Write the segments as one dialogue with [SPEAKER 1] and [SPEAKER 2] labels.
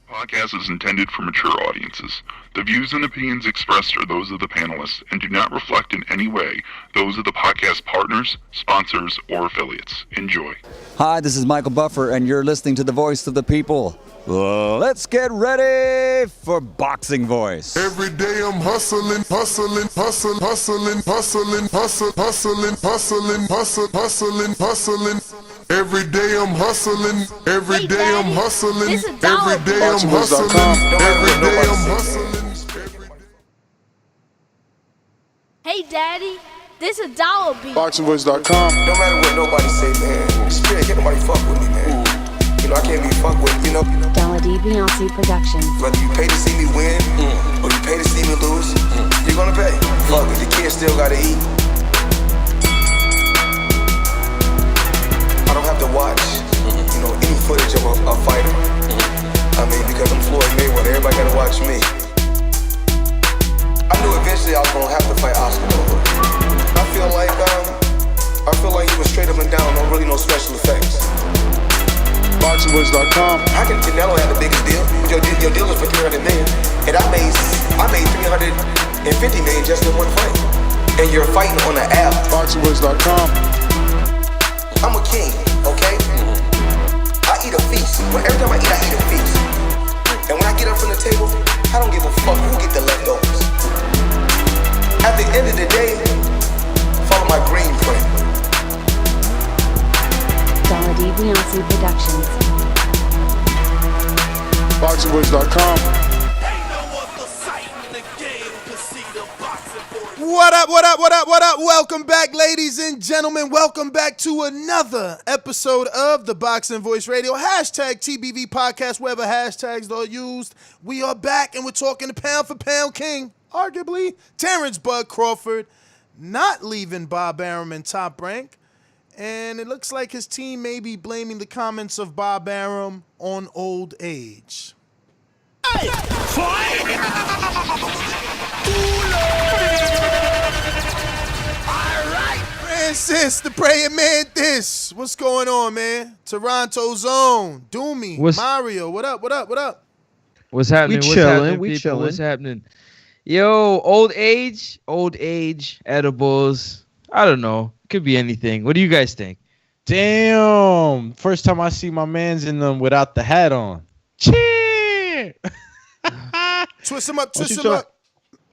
[SPEAKER 1] Podcast is intended for mature audiences. The views and opinions expressed are those of the panelists and do not reflect in any way those of the podcast partners, sponsors, or affiliates. Enjoy.
[SPEAKER 2] Hi, this is Michael Buffer, and you're listening to the voice of the people. Let's get ready for Boxing Voice.
[SPEAKER 3] Every day I'm hustling, hustling, hustling, hustling, hustling, hustling, hustling, hustling, hustling, hustling, hustling. Every day I'm hustling, every day I'm hustling, every day I'm hustling, every day I'm hustling.
[SPEAKER 4] Hey Daddy, this a dollar bill.
[SPEAKER 5] BoxingVoice.com.
[SPEAKER 6] No matter what nobody say, man, spirit, can't nobody fuck with me, man. You know, I can't be fucked with, you know.
[SPEAKER 7] Dollar D Beyonce Productions.
[SPEAKER 6] Whether you pay to see me win, or you pay to see me lose, you're gonna pay. Fuck it, the kids still gotta eat. I don't have to watch, you know, any footage of a fighter. I mean, because I'm Floyd Mayweather, everybody gotta watch me. I knew eventually I was gonna have to fight Oscar. I feel like he was straight up and down, no special effects.
[SPEAKER 5] BoxingVoice.com.
[SPEAKER 6] How can Canelo have the biggest deal? Your deal is for 300 million, and I made 350 million just in one fight. And you're fighting on an app.
[SPEAKER 5] BoxingVoice.com.
[SPEAKER 6] I'm a king, okay? I eat a feast. Every time I eat a feast. And when I get up from the table, I don't give a fuck who get the leftovers. At the end of the day, follow my green print.
[SPEAKER 7] Dollar D Beyonce Productions.
[SPEAKER 5] BoxingVoice.com.
[SPEAKER 8] What up, what up, what up, what up? Welcome back, ladies and gentlemen. Welcome back to another episode of the Boxing Voice Radio. Hashtag TBV Podcast, wherever hashtags are used. We are back and we're talking the pound for pound king, arguably, Terence Bud Crawford, not leaving Bob Arum in Top Rank. And it looks like his team may be blaming the comments of Bob Arum on old age. Hey! Francis, the praying mantis. What's going on, man? Toronto Zone, Doomy, Mario. What up, what up, what up?
[SPEAKER 9] What's happening?
[SPEAKER 10] We chilling.
[SPEAKER 9] What's happening? Yo, old age, edibles. I don't know. Could be anything. What do you guys think?
[SPEAKER 10] Damn. First time I see my mans in them without the hat on. Cheer!
[SPEAKER 8] Twist him up, twist him up.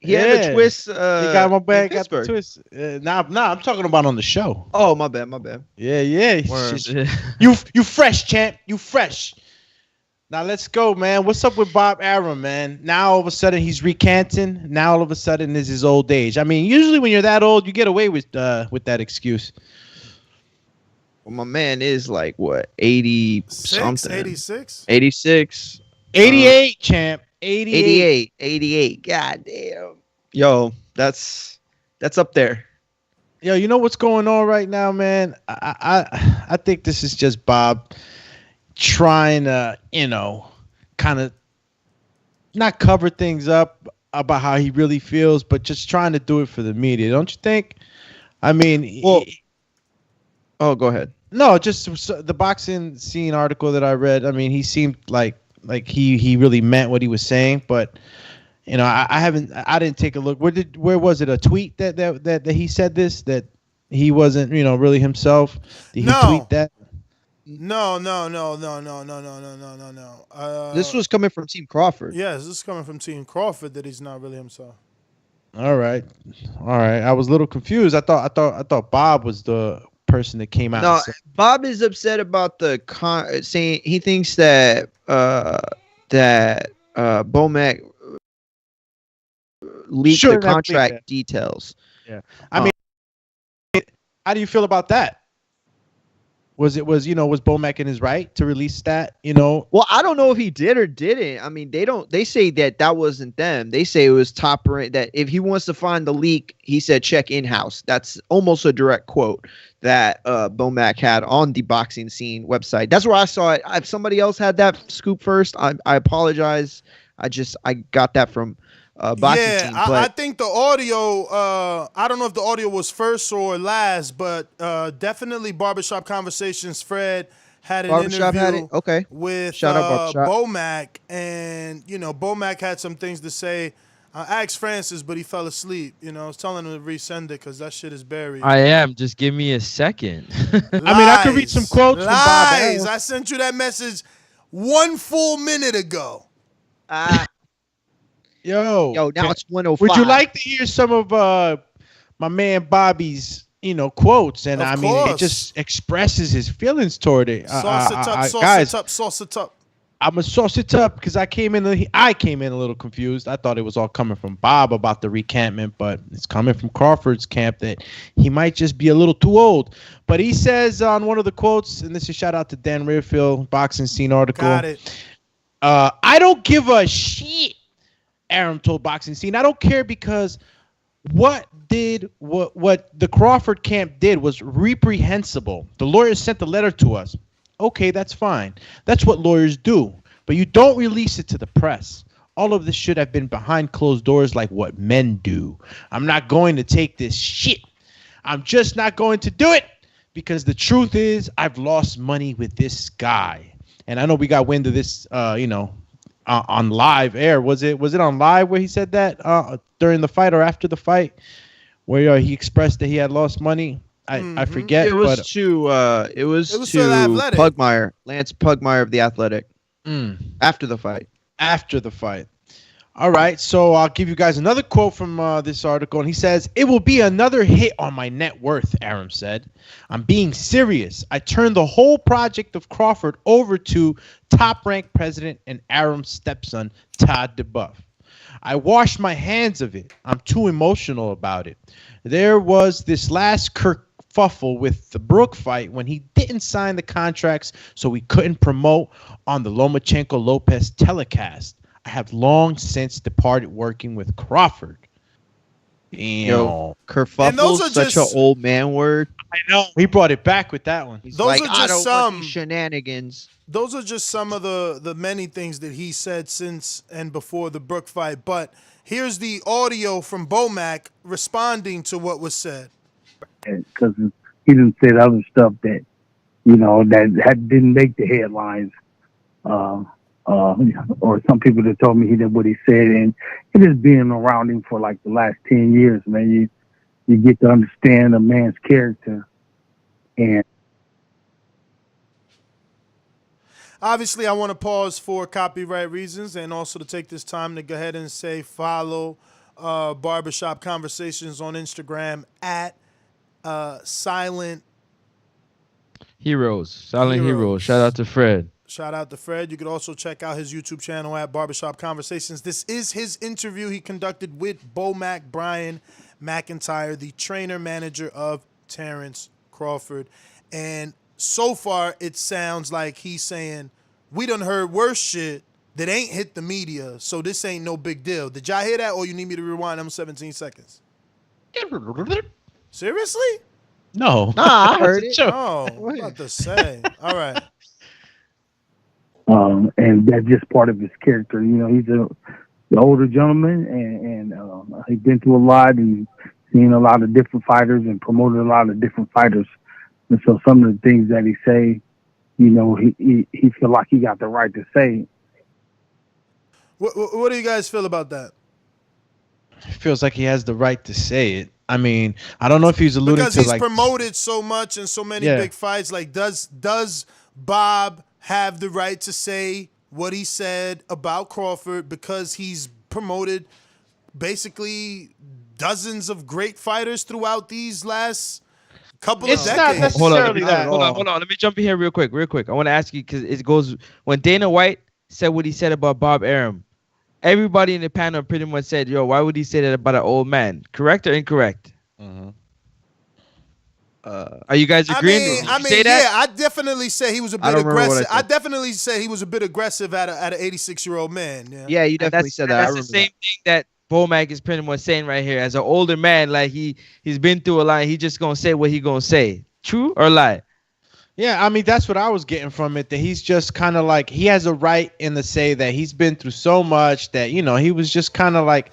[SPEAKER 9] He had a twist.
[SPEAKER 10] He got my bag, got the twist. Nah, I'm talking about on the show.
[SPEAKER 9] Oh, my bad.
[SPEAKER 10] Yeah. You fresh, champ. You fresh. Now let's go, man. What's up with Bob Arum, man? Now all of a sudden he's recanting. Now all of a sudden is his old age. I mean, usually when you're that old, you get away with that excuse.
[SPEAKER 9] Well, my man is like what, 80 something?
[SPEAKER 8] 86?
[SPEAKER 9] 86.
[SPEAKER 10] 88, champ. 88.
[SPEAKER 9] God damn. Yo, that's up there.
[SPEAKER 10] Yo, you know what's going on right now, man? I think this is just Bob trying to, kind of not cover things up about how he really feels, but just trying to do it for the media. Don't you think? I mean,
[SPEAKER 9] go ahead.
[SPEAKER 10] No, just the boxing scene article that I read. I mean, he seemed like he really meant what he was saying, but I didn't take a look. Where was it? A tweet that he said this, that he wasn't really himself? Did he tweet that?
[SPEAKER 8] No.
[SPEAKER 9] This was coming from Team Crawford.
[SPEAKER 8] Yes, this is coming from Team Crawford that he's not really himself.
[SPEAKER 10] All right. I was a little confused. I thought Bob was the person that came out.
[SPEAKER 9] No, Bob is upset about saying he thinks that Bomac leaked the contract details.
[SPEAKER 10] Yeah, I mean, how do you feel about that? Was Bomac in his right to release that?
[SPEAKER 9] Well, I don't know if he did or didn't. I mean, they say that wasn't them. They say it was Top Rank, that if he wants to find the leak, he said check in-house. That's almost a direct quote that Bomac had on the Boxing Scene website. That's where I saw it. If somebody else had that scoop first, I apologize. I got that from Boxing Scene.
[SPEAKER 8] I think the audio, I don't know if the audio was first or last, but definitely Barbershop Conversations Fred had an
[SPEAKER 9] Barbershop
[SPEAKER 8] interview
[SPEAKER 9] had it? Okay.
[SPEAKER 8] with
[SPEAKER 9] Shout out Barbershop.
[SPEAKER 8] Bomac, and Bomac had some things to say. I asked Francis, but he fell asleep. I was telling him to resend it because that shit is buried.
[SPEAKER 11] I am. Just give me a second.
[SPEAKER 10] I could read some quotes from Bob
[SPEAKER 8] Lies.
[SPEAKER 10] Arum.
[SPEAKER 8] I sent you that message 1 full minute ago.
[SPEAKER 10] Yo,
[SPEAKER 9] now it's 1:05.
[SPEAKER 10] Would you like to hear some of my man Bobby's, quotes? And
[SPEAKER 8] Of
[SPEAKER 10] it
[SPEAKER 8] course.
[SPEAKER 10] just expresses his feelings toward it.
[SPEAKER 8] Sauce it up, sauce
[SPEAKER 10] guys,
[SPEAKER 8] it up, sauce it up.
[SPEAKER 10] I'm gonna sauce it up because I came in a little confused. I thought it was all coming from Bob about the recantment, but it's coming from Crawford's camp that he might just be a little too old. But he says on one of the quotes, and this is shout out to Dan Rearfield, Boxing Scene article.
[SPEAKER 8] Got it.
[SPEAKER 10] I don't give a shit. Arum told Boxing Scene, I don't care because what the Crawford camp did was reprehensible. The lawyers sent the letter to us. Okay, that's fine. That's what lawyers do. But you don't release it to the press. All of this should have been behind closed doors like what men do. I'm not going to take this shit. I'm just not going to do it because the truth is I've lost money with this guy. And I know we got wind of this, on live air. Was it on live where he said that during the fight or after the fight where he expressed that he had lost money? I forget.
[SPEAKER 9] It was to
[SPEAKER 8] Athletic.
[SPEAKER 9] Pugmire, Lance Pugmire of the Athletic. After the fight.
[SPEAKER 10] After the fight. All right, so I'll give you guys another quote from this article, and he says, "It will be another hit on my net worth," Arum said. "I'm being serious. I turned the whole project of Crawford over to top-ranked president and Arum's stepson, Todd DeBuff. I washed my hands of it. I'm too emotional about it. There was this last kerfuffle with the Brook fight when he didn't sign the contracts, so we couldn't promote on the Lomachenko-Lopez telecast. I have long since departed working with Crawford."
[SPEAKER 9] Yo, kerfuffle's such an old man word.
[SPEAKER 10] I know. He brought it back with that one.
[SPEAKER 9] He's
[SPEAKER 8] Those
[SPEAKER 9] like,
[SPEAKER 8] are
[SPEAKER 9] I
[SPEAKER 8] just
[SPEAKER 9] don't want
[SPEAKER 8] some
[SPEAKER 9] these shenanigans.
[SPEAKER 8] Those are just some of the many things that he said since and before the Brook fight. But here's the audio from Bomac responding to what was said.
[SPEAKER 12] Because he didn't say the other stuff that, didn't make the headlines. Or some people that told me he did what he said. And it is being around him for like the last 10 years, man. You get to understand a man's character. And
[SPEAKER 8] Obviously, I want to pause for copyright reasons and also to take this time to go ahead and say follow Barbershop Conversations on Instagram at Silent
[SPEAKER 11] Heroes. Silent Heroes. Shout out to Fred.
[SPEAKER 8] Shout out to Fred. You could also check out his YouTube channel at Barbershop Conversations. This is his interview he conducted with Bomac Brian McIntyre, the trainer manager of Terence Crawford. And so far, it sounds like he's saying, we done heard worse shit that ain't hit the media, so this ain't no big deal. Did y'all hear that, or you need me to rewind them 17 seconds? Seriously?
[SPEAKER 10] No.
[SPEAKER 9] Nah, I heard it.
[SPEAKER 8] Oh, I was about to say. All right.
[SPEAKER 12] And that's just part of his character. He's an older gentleman, and he's been through a lot and seen a lot of different fighters and promoted a lot of different fighters. And so some of the things that he say, he feel like he got the right to say.
[SPEAKER 8] What do you guys feel about that?
[SPEAKER 10] Feels like he has the right to say it. I mean, I don't know if he's alluding
[SPEAKER 8] because
[SPEAKER 10] to
[SPEAKER 8] he's
[SPEAKER 10] like
[SPEAKER 8] promoted so much and so many big fights. Like, does Bob have the right to say what he said about Crawford because he's promoted basically dozens of great fighters throughout these last couple of decades?
[SPEAKER 10] Not necessarily that.
[SPEAKER 11] Hold on. Let me jump in here real quick. I want to ask you because it goes when Dana White said what he said about Bob Arum. Everybody in the panel pretty much said, "Yo, why would he say that about an old man?" Correct or incorrect?
[SPEAKER 10] Mm-hmm.
[SPEAKER 11] Are you guys agreeing?
[SPEAKER 8] I mean, yeah, I definitely say he was a bit aggressive. I definitely say he was a bit aggressive at an 86-year-old man.
[SPEAKER 9] Yeah, you definitely said that.
[SPEAKER 11] That's the same thing that Bomac is pretty much saying right here. As an older man, like he's been through a lot. He just gonna say what he gonna say. True or lie?
[SPEAKER 10] Yeah, I mean, that's what I was getting from it, that he's just kind of like, he has a right in the say that he's been through so much that, he was just kind of like,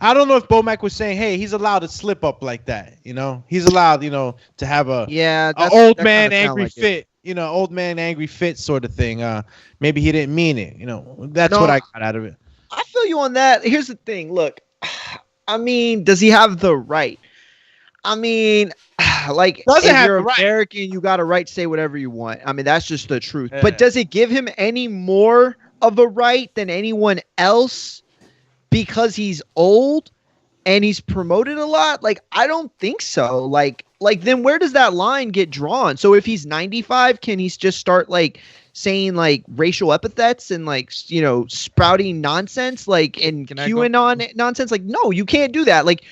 [SPEAKER 10] I don't know if Bomac was saying, hey, he's allowed to slip up like that, he's allowed, to have a old man angry fit. old man angry fit sort of thing. Maybe he didn't mean it. That's
[SPEAKER 9] No,
[SPEAKER 10] what I got out of it.
[SPEAKER 9] I feel you on that. Here's the thing. Look, I mean, does he have the right? I mean, like,
[SPEAKER 10] Doesn't
[SPEAKER 9] if
[SPEAKER 10] have
[SPEAKER 9] you're
[SPEAKER 10] the right.
[SPEAKER 9] American, you got a right to say whatever you want. I mean, that's just the truth.
[SPEAKER 10] Yeah.
[SPEAKER 9] But does it give him any more of a right than anyone else because he's old and he's promoted a lot? Like, I don't think so. Like then where does that line get drawn? So if he's 95, can he just start like saying like racial epithets and like sprouting nonsense like and QAnon nonsense? Like, no, you can't do that. Like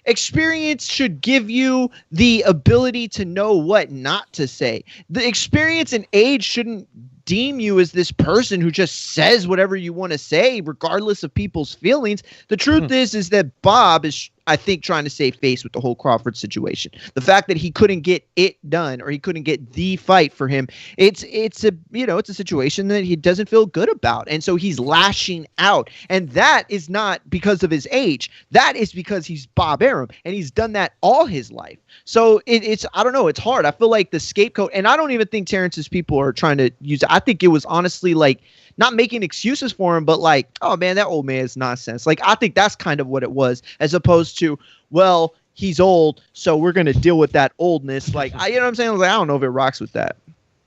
[SPEAKER 9] experience should give you the ability to know what not to say. The experience and age shouldn't deem you as this person who just says whatever you want to say regardless of people's feelings. The truth is that Bob is, I think, trying to save face with the whole Crawford situation. The fact that he couldn't get it done or he couldn't get the fight for him, it's a situation that he doesn't feel good about. And so he's lashing out. And that is not because of his age. That is because he's Bob Arum and he's done that all his life. So it's I don't know, it's hard. I feel like the scapegoat, and I don't even think Terrence's people are trying to use it. I think it was honestly like not making excuses for him, but like, oh man, that old man is nonsense. Like, I think that's kind of what it was, as opposed to, well, he's old, so we're going to deal with that oldness. Like, you know what I'm saying? I don't know if it rocks with that.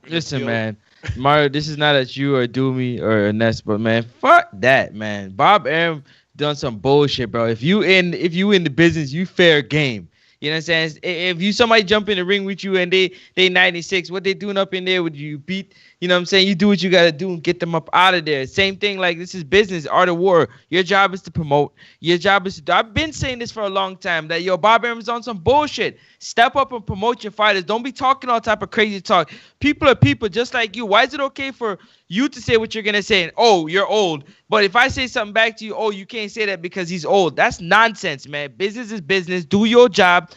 [SPEAKER 11] Listen, man, Mario, this is not at you or Doomy or Ness, but man, fuck that, man. Bob Arum done some bullshit, bro. If you in the business, you fair game. You know what I'm saying? If somebody jump in the ring with you and they 96, what they doing up in there? Would you beat? You know what I'm saying? You do what you got to do and get them up out of there. Same thing, like, this is business, art of war. Your job is to promote. Your job is to, I've been saying this for a long time, that, Bob Arum's on some bullshit. Step up and promote your fighters. Don't be talking all type of crazy talk. People are people just like you. Why is it okay for you to say what you're going to say? And, oh, you're old. But if I say something back to you, oh, you can't say that because he's old. That's nonsense, man. Business is business. Do your job.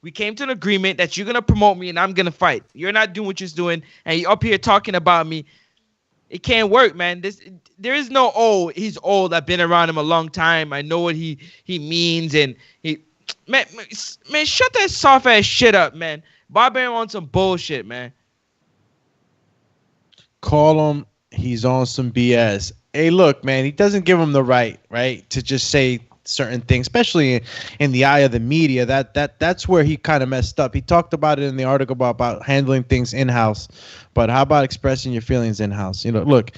[SPEAKER 11] We came to an agreement that you're going to promote me and I'm going to fight. You're not doing what you're doing, and you're up here talking about me. It can't work, man. There is no, oh, he's old. I've been around him a long time. I know what he means. And man, shut that soft ass shit up, man. Bob Arum on some bullshit, man.
[SPEAKER 10] Call him. He's on some BS. Hey, look, man, he doesn't give him the right, to just say certain things, especially in the eye of the media. That's where he kind of messed up. He talked about it in the article about handling things in-house, but how about expressing your feelings in-house? Look,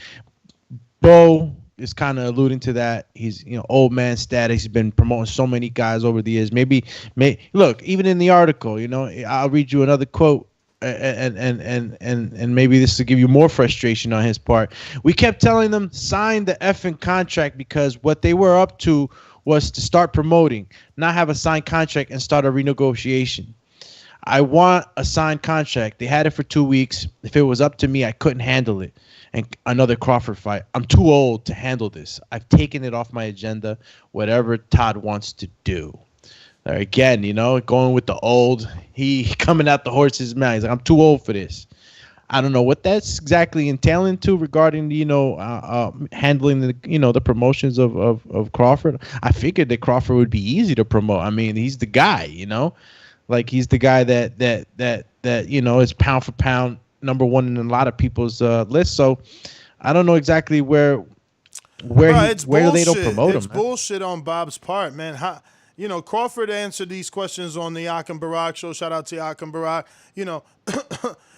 [SPEAKER 10] Bo is kind of alluding to that. He's old man status. He's been promoting so many guys over the years. Maybe look, even in the article, I'll read you another quote. And maybe this will give you more frustration on his part. We kept telling them sign the effing contract because what they were up to was to start promoting, not have a signed contract and start a renegotiation. I want a signed contract. They had it for 2 weeks. If it was up to me, I couldn't handle it. And another Crawford fight. I'm too old to handle this. I've taken it off my agenda. Whatever Todd wants to do. Again, going with the old. He coming out the horse's mouth. He's like, I'm too old for this. I don't know what that's exactly entailing to regarding, handling the promotions of Crawford. I figured that Crawford would be easy to promote. I mean, he's the guy, like he's the guy that is pound for pound number one in a lot of people's list. So I don't know exactly where they don't promote him.
[SPEAKER 8] It's bullshit on Bob's part, man. Crawford answered these questions on the Akum Barak show. Shout out to Akum Barak.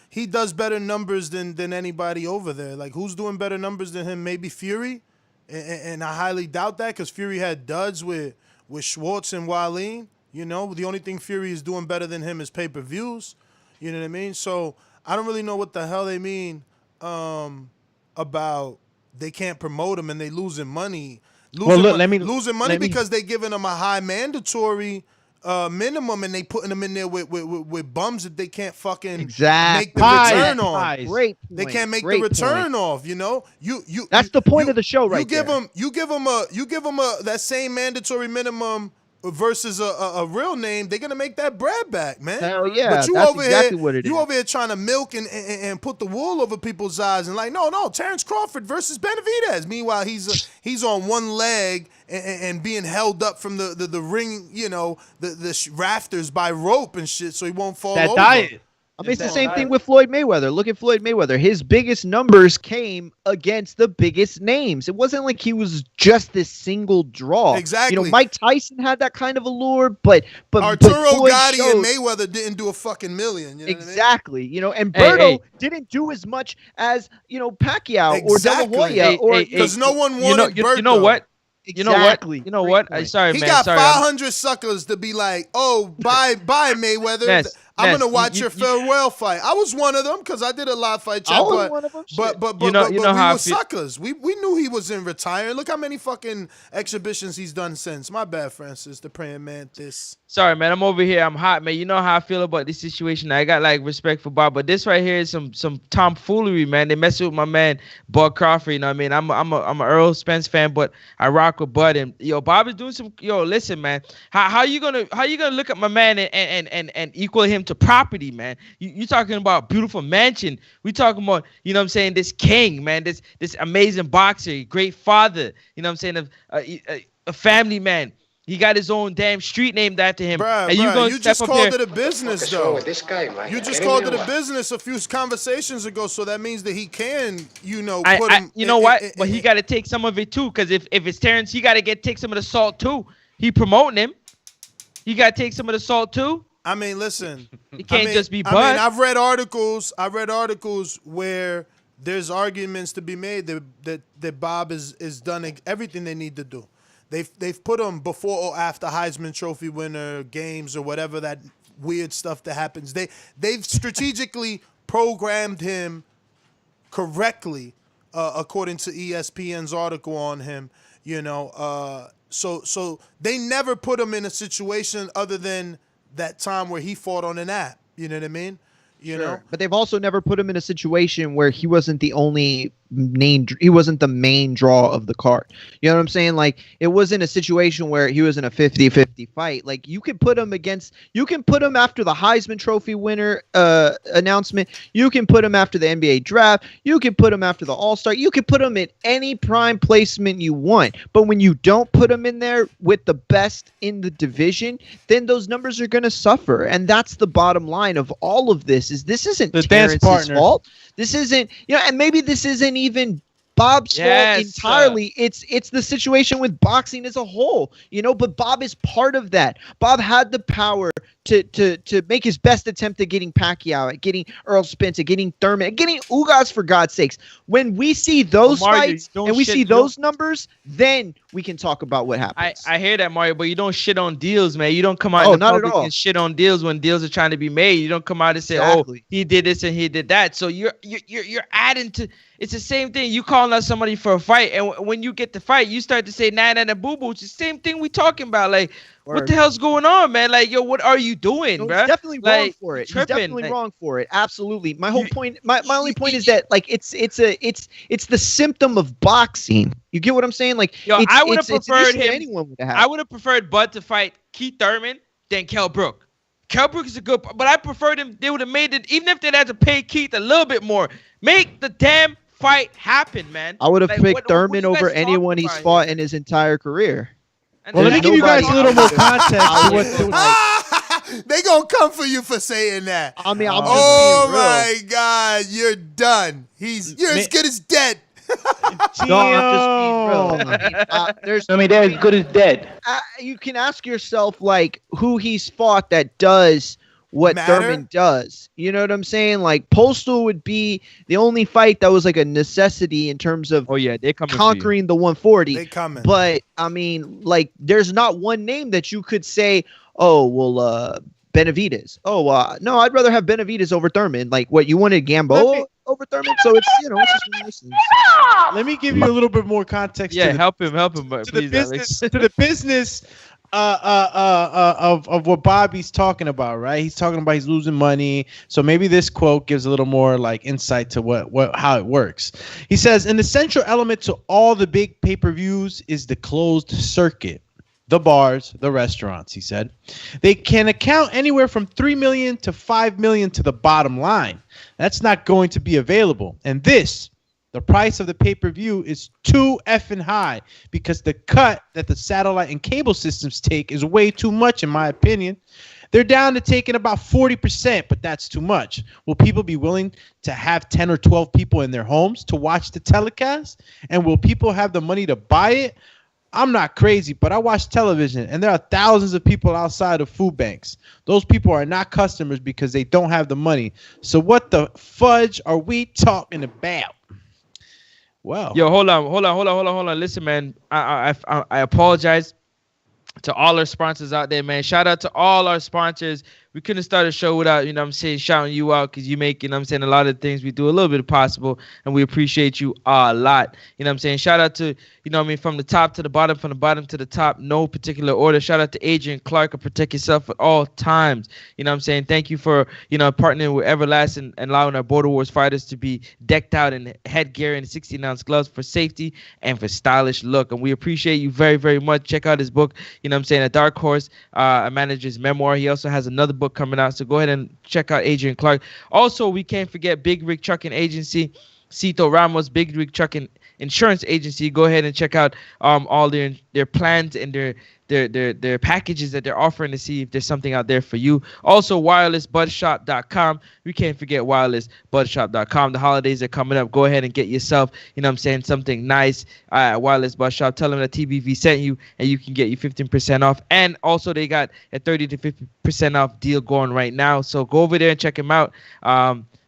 [SPEAKER 8] He does better numbers than anybody over there. Like, who's doing better numbers than him? Maybe Fury, and I highly doubt that because Fury had duds with Schwartz and Wallin. The only thing Fury is doing better than him is pay-per-views. You know what I mean? So I don't really know what the hell they mean about they can't promote him and they losing money. Losing money because they giving them a high mandatory minimum and they putting them in there with bums that they can't fucking make the return on.
[SPEAKER 9] Great point.
[SPEAKER 8] They can't make the return off.
[SPEAKER 9] That's the point of the show, right?
[SPEAKER 8] You give them that same mandatory minimum versus a real name. They're gonna make that bread back, man.
[SPEAKER 9] Hell yeah,
[SPEAKER 8] but
[SPEAKER 9] that's exactly what it is.
[SPEAKER 8] You over here trying to milk and put the wool over people's eyes and like, no, Terence Crawford versus Benavidez. Meanwhile, he's on one leg and being held up from the ring, the rafters by rope and shit, so he won't fall over.
[SPEAKER 10] Diet.
[SPEAKER 9] I mean, it's the same thing with Floyd Mayweather. Look at Floyd Mayweather. His biggest numbers came against the biggest names. It wasn't like he was just this single draw.
[SPEAKER 8] Exactly.
[SPEAKER 9] You know, Mike Tyson had that kind of allure, but
[SPEAKER 8] Arturo
[SPEAKER 9] Floyd
[SPEAKER 8] Gotti
[SPEAKER 9] showed,
[SPEAKER 8] and Mayweather didn't do a fucking million. You know
[SPEAKER 9] exactly. You know, and Berto didn't do as much as, you know, Pacquiao or De La Hoya or
[SPEAKER 8] because no one wanted Berto.
[SPEAKER 11] You know what?
[SPEAKER 9] Exactly.
[SPEAKER 11] You know what? Sorry,
[SPEAKER 8] he
[SPEAKER 11] man.
[SPEAKER 8] got
[SPEAKER 11] sorry,
[SPEAKER 8] 500 suckers to be like, "Oh, bye, Mayweather. I'm gonna watch your farewell fight." I was one of them because I did a live fight chat. But we were suckers. We knew he was in retiring. Look how many fucking exhibitions he's done since. My bad, Francis, the praying mantis.
[SPEAKER 11] Sorry, man. I'm over here. I'm hot, man. You know how I feel about this situation. I got like respect for Bob, but this right here is some tomfoolery, man. They mess with my man Bud Crawford. You know what I mean? I'm a Earl Spence fan, but I rock with Bud. And Bob is doing some. Listen, man. How you gonna look at my man and equal him to property, man? You talking about beautiful mansion? We talking about, you know what I'm saying, this king, man. This amazing boxer, great father. You know what I'm saying, a family man. He got his own damn street named after him.
[SPEAKER 8] You just called it a business, though.
[SPEAKER 6] With this guy, man?
[SPEAKER 8] You just called it a business a few conversations ago, so that means that he can, put him.
[SPEAKER 11] You know what? But he got to take some of it too, because if it's Terence, he got to take some of the salt too. He promoting him. He got to take some of the salt too.
[SPEAKER 8] I mean, listen.
[SPEAKER 11] It can't just be Bud.
[SPEAKER 8] I mean, I've read articles where there's arguments to be made that Bob is done everything they need to do. They've put him before or after Heisman Trophy winner games or whatever that weird stuff that happens. They've strategically programmed him correctly, according to ESPN's article on him. So they never put him in a situation other than that time where he fought on an app. You know what I mean? You know?
[SPEAKER 9] But they've also never put him in a situation where he wasn't the only he wasn't the main draw of the card. You know what I'm saying? Like, it wasn't a situation where he was in a 50-50 fight. Like, you can put him after the Heisman Trophy winner announcement. You can put him after the NBA draft. You can put him after the All-Star. You can put him in any prime placement you want. But when you don't put him in there with the best in the division, then those numbers are going to suffer. And that's the bottom line of all of this. This isn't Terrence's fault. This isn't, and maybe this isn't even Bob's fault entirely. It's the situation with boxing as a whole, but Bob is part of that. Bob had the power to make his best attempt at getting Pacquiao, at getting Earl Spence, at getting Thurman, at getting Ugas, for God's sakes. When we see those fights and we see those numbers, then we can talk about what happens.
[SPEAKER 11] I hear that, Mario, but you don't shit on deals, man. You don't come out in the public and shit on deals when deals are trying to be made. You don't come out and say, he did this and he did that. So you're adding to. It's the same thing. You calling out somebody for a fight, and when you get the fight, you start to say nah boo boo. It's the same thing we talking about. Like, what the hell's going on, man? Like, what are you doing, bro?
[SPEAKER 9] He's definitely wrong for it. He's definitely wrong for it. Absolutely. My whole point, my only point is that, like, it's the symptom of boxing. You get what I'm saying? Like,
[SPEAKER 11] I would have preferred him.
[SPEAKER 9] Anyone would have.
[SPEAKER 11] I would have preferred Bud to fight Keith Thurman than Kell Brook. Kell Brook is a good, but I preferred him. They would have made it, even if they had to pay Keith a little bit more. Make the damn fight happen, man.
[SPEAKER 9] I would have picked Thurman over anyone he's fought in his entire career.
[SPEAKER 10] Well, let me give you guys a little more context.
[SPEAKER 8] They gonna come for you for saying that.
[SPEAKER 9] I mean,
[SPEAKER 8] my God, you're done. You're as good as dead.
[SPEAKER 9] No, I'm just being real.
[SPEAKER 13] They're as good as dead.
[SPEAKER 9] You can ask yourself, like, who he's fought that does what Thurman does. You know what I'm saying? Like, Postal would be the only fight that was like a necessity in terms of
[SPEAKER 11] they're
[SPEAKER 9] conquering the 140.
[SPEAKER 8] They coming.
[SPEAKER 9] But I mean, like, there's not one name that you could say, Benavidez. No, I'd rather have Benavidez over Thurman. Like, what, you wanted Gamboa over Thurman? So it's, it's just
[SPEAKER 10] let me give you a little bit more context.
[SPEAKER 11] Help him, but
[SPEAKER 10] to the business of what Bobby's talking about, right? He's talking about he's losing money. So maybe this quote gives a little more like insight to how it works. He says, an essential element to all the big pay-per-views is the closed circuit. The bars, the restaurants, he said. They can account anywhere from $3 million to $5 million to the bottom line. That's not going to be available. And the price of the pay-per-view is too effing high because the cut that the satellite and cable systems take is way too much, in my opinion. They're down to taking about 40%, but that's too much. Will people be willing to have 10 or 12 people in their homes to watch the telecast? And will people have the money to buy it? I'm not crazy, but I watch television, and there are thousands of people outside of food banks. Those people are not customers because they don't have the money. So what the fudge are we talking about? Well,
[SPEAKER 11] yo, hold on. Listen, man, I apologize to all our sponsors out there, man. Shout out to all our sponsors. We couldn't start a show without, shouting you out, because you make, a lot of things we do a little bit possible, and we appreciate you a lot. Shout out to, from the top to the bottom, from the bottom to the top, no particular order. Shout out to Adrian Clark of Protect Yourself at all times. Thank you for, partnering with Everlast and allowing our Border Wars fighters to be decked out in headgear and 16-ounce gloves for safety and for stylish look. And we appreciate you very, very much. Check out his book, A Dark Horse, a manager's memoir. He also has another book coming out, so go ahead and check out Adrian Clark. Also, we can't forget Big Rig Trucking Agency, Cito Ramos, Big Rig Trucking Insurance Agency. Go ahead and check out all their plans and their packages that they're offering to see if there's something out there for you. Also, wirelessbudshop.com. We can't forget wirelessbudshop.com. The holidays are coming up. Go ahead and get yourself, something nice at Wireless Bud Shop. Tell them that TBV sent you, and you can get you 15% off. And also, they got a 30 to 50% off deal going right now. So go over there and check them out.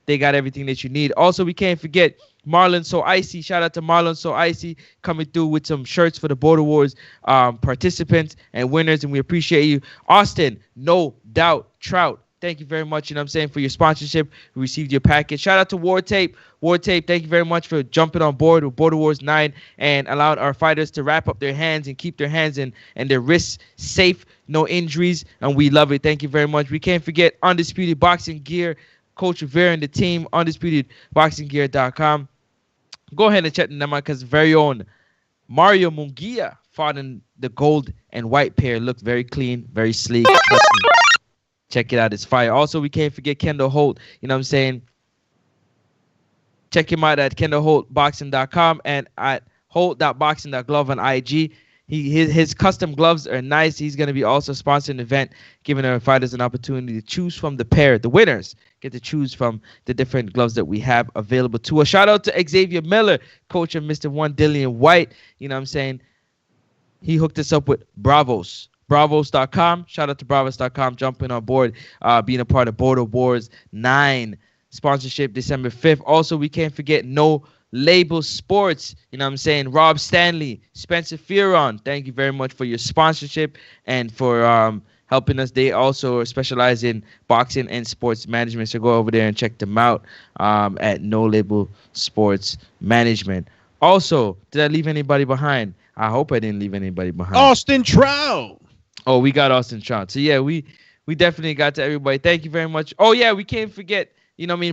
[SPEAKER 11] They got everything that you need. Also, we can't forget Marlon So Icy. Shout out to Marlon So Icy coming through with some shirts for the Border Wars participants and winners, and we appreciate you. Austin, No Doubt Trout, thank you very much, for your sponsorship. We received your package. Shout out to War Tape. War Tape, thank you very much for jumping on board with Border Wars 9 and allowed our fighters to wrap up their hands and keep their hands and their wrists safe, no injuries, and we love it. Thank you very much. We can't forget Undisputed Boxing Gear, Coach Rivera and the team, UndisputedBoxingGear.com. Go ahead and check them out, because very own Mario Munguia fought in the gold and white pair. Looked very clean, very sleek. Check it out. It's fire. Also, we can't forget Kendall Holt. Check him out at KendallHoltBoxing.com and at Holt.boxing.glove on IG. His custom gloves are nice. He's going to be also sponsoring an event, giving our fighters an opportunity to choose from the pair. The winners get to choose from the different gloves that we have available to us. Shout out to Xavier Miller, coach of Mr. 1 Dillian White. He hooked us up with Bravos. Bravos.com. Shout out to Bravos.com jumping on board, being a part of Border Wars 9 sponsorship December 5th. Also, we can't forget No Label Sports, Rob Stanley, Spencer Fearon, thank you very much for your sponsorship and for helping us. They also specialize in boxing and sports management, so go over there and check them out at No Label Sports Management. Also, did I leave anybody behind? I hope I didn't leave anybody behind.
[SPEAKER 10] Austin Trout.
[SPEAKER 11] Oh, we got Austin Trout. So yeah, we definitely got to everybody. Thank you very much. Oh yeah, we can't forget,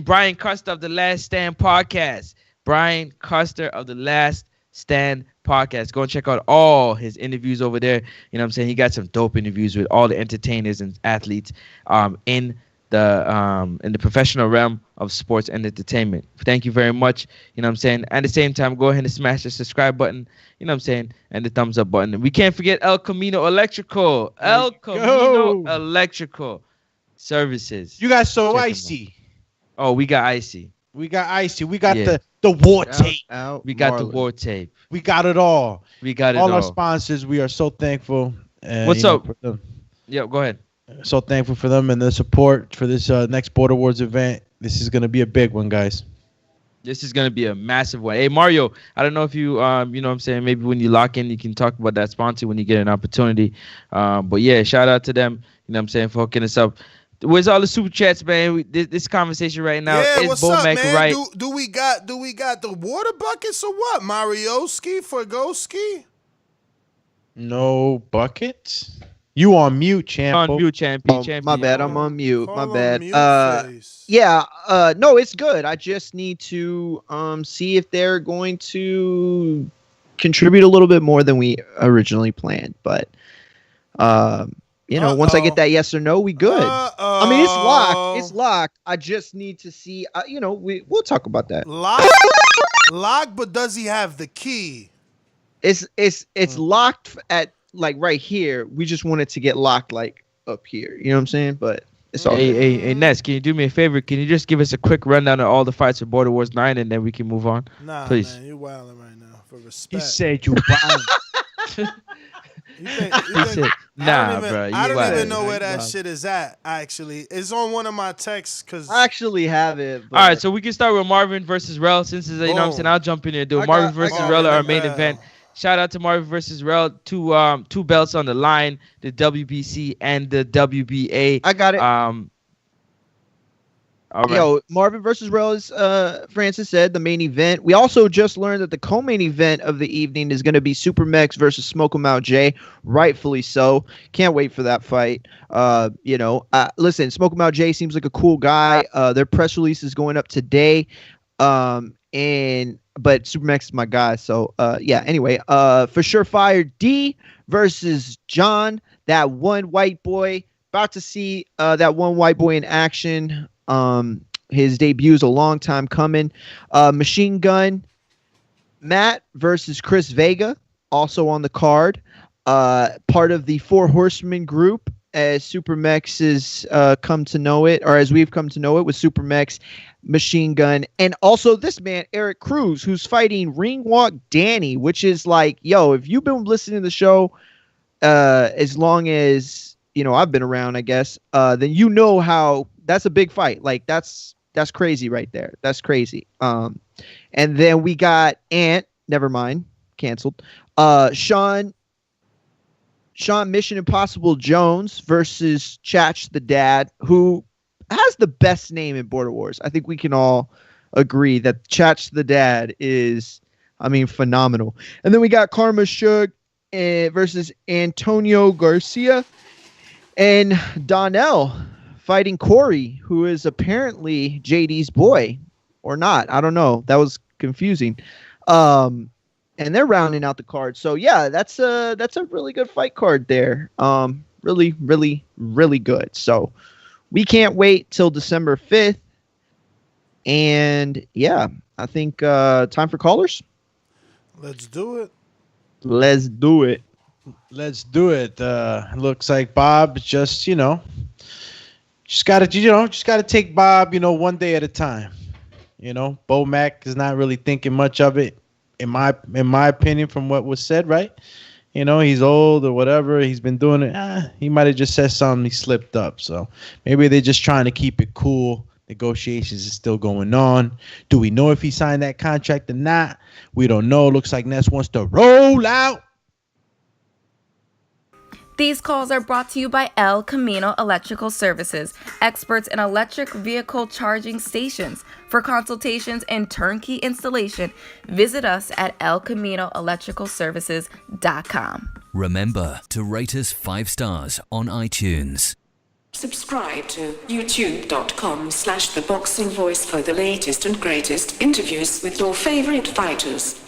[SPEAKER 11] Brian Custer of the Last Stand podcast. Brian Custer of the Last Stand podcast. Go and check out all his interviews over there. He got some dope interviews with all the entertainers and athletes in the professional realm of sports and entertainment. Thank you very much. At the same time, go ahead and smash the subscribe button, and the thumbs up button. We can't forget El Camino Electrical. El Camino Electrical Services.
[SPEAKER 10] You got So Icy.
[SPEAKER 11] Oh, we got Icy.
[SPEAKER 10] We got Icy. We got the War Tape.
[SPEAKER 11] We got the War Tape.
[SPEAKER 10] We got it all.
[SPEAKER 11] We got it all.
[SPEAKER 10] All our sponsors, we are so thankful.
[SPEAKER 11] What's up? Yeah, go ahead.
[SPEAKER 10] So thankful for them and the support for this next Border Wars event. This is going to be a big one, guys.
[SPEAKER 11] This is going to be a massive one. Hey, Mario, I don't know if you, maybe when you lock in, you can talk about that sponsor when you get an opportunity. But yeah, shout out to them, for hooking us up. Where's all the super chats, man? This conversation right now is
[SPEAKER 8] what's up, man?
[SPEAKER 11] Right.
[SPEAKER 8] Do we got the water buckets or what? Marioski for Goski?
[SPEAKER 10] No buckets. You on mute, champ?
[SPEAKER 11] On mute, champion.
[SPEAKER 9] My bad. I'm on mute.
[SPEAKER 8] Call
[SPEAKER 9] My bad.
[SPEAKER 8] on mute face.
[SPEAKER 9] Yeah. No, it's good. I just need to see if they're going to contribute a little bit more than we originally planned. But once I get that yes or no, we good. I mean, it's locked. It's locked. I just need to see. We'll talk about that.
[SPEAKER 8] Locked, but does he have the key?
[SPEAKER 9] It's locked at like right here. We just want it to get locked like up here. You know what I'm saying? But it's all
[SPEAKER 11] Hey,
[SPEAKER 9] good.
[SPEAKER 11] hey, Ness, can you do me a favor? Can you just give us a quick rundown of all the fights of Border Wars 9 and then we can move on?
[SPEAKER 8] Nah,
[SPEAKER 11] Please.
[SPEAKER 8] man, you wilding right now. For respect.
[SPEAKER 10] He said you wild.
[SPEAKER 8] You think,
[SPEAKER 11] He said, nah, bro.
[SPEAKER 8] I don't
[SPEAKER 11] wild.
[SPEAKER 8] even know where that
[SPEAKER 11] Wow.
[SPEAKER 8] shit is at. Actually, it's on one of my texts because
[SPEAKER 9] I actually have it. But
[SPEAKER 11] All right, so we can start with Marvin versus Rel. Since it's, you know what I'm saying, I'll jump in here and do it. Marvin versus Rel, our main event. Shout out to Marvin versus Rel. Two belts on the line, the WBC and the WBA.
[SPEAKER 9] I got it.
[SPEAKER 11] All right.
[SPEAKER 9] Yo, Marvin versus Rel is, Francis said, the main event. We also just learned that the co-main event of the evening is going to be Super Mex versus Smoke 'em Out Jay. Rightfully so. Can't wait for that fight. Listen, Smoke 'em Out Jay seems like a cool guy. Their press release is going up today. But Super Mex is my guy. So, anyway, for sure fire, D versus John, that one white boy. About to see that one white boy in action. His debut is a long time coming. Machine Gun Matt versus Chris Vega, also on the card. Part of the Four Horsemen group, as Super Mex is come to know it, or as we've come to know it with Super Mex, Machine Gun, and also this man Eric Cruz, who's fighting Ring Walk Danny, which is like, yo, if you've been listening to the show as long as I've been around, I guess, then you know how that's a big fight. Like that's crazy right there. That's crazy. And then we got Ant. Never mind, canceled. Sean Mission Impossible Jones versus Chach the Dad, who has the best name in Border Wars. I think we can all agree that Chach the Dad is, phenomenal. And then we got Karma Shug versus Antonio Garcia, and Donnell fighting Corey, who is apparently JD's boy, or not. I don't know. That was confusing. And they're rounding out the card. So yeah, that's a really good fight card there. Really, really, really good. So we can't wait till December 5th. And yeah, I think time for callers.
[SPEAKER 8] Let's do it.
[SPEAKER 9] Let's do it.
[SPEAKER 10] Let's do it. Looks like Bob just gotta take Bob, one day at a time. Bo Mac is not really thinking much of it, in my opinion, from what was said, right? He's old or whatever. He's been doing it. He might have just said something. He slipped up. So maybe they're just trying to keep it cool. Negotiations is still going on. Do we know if he signed that contract or not? We don't know. Looks like Ness wants to roll out.
[SPEAKER 13] These calls are brought to you by El Camino Electrical Services, experts in electric vehicle charging stations. For consultations and turnkey installation, visit us at elcaminoelectricalservices.com.
[SPEAKER 14] Remember to rate us 5 stars on iTunes.
[SPEAKER 15] Subscribe to youtube.com/theboxingvoice for the latest and greatest interviews with your favorite fighters.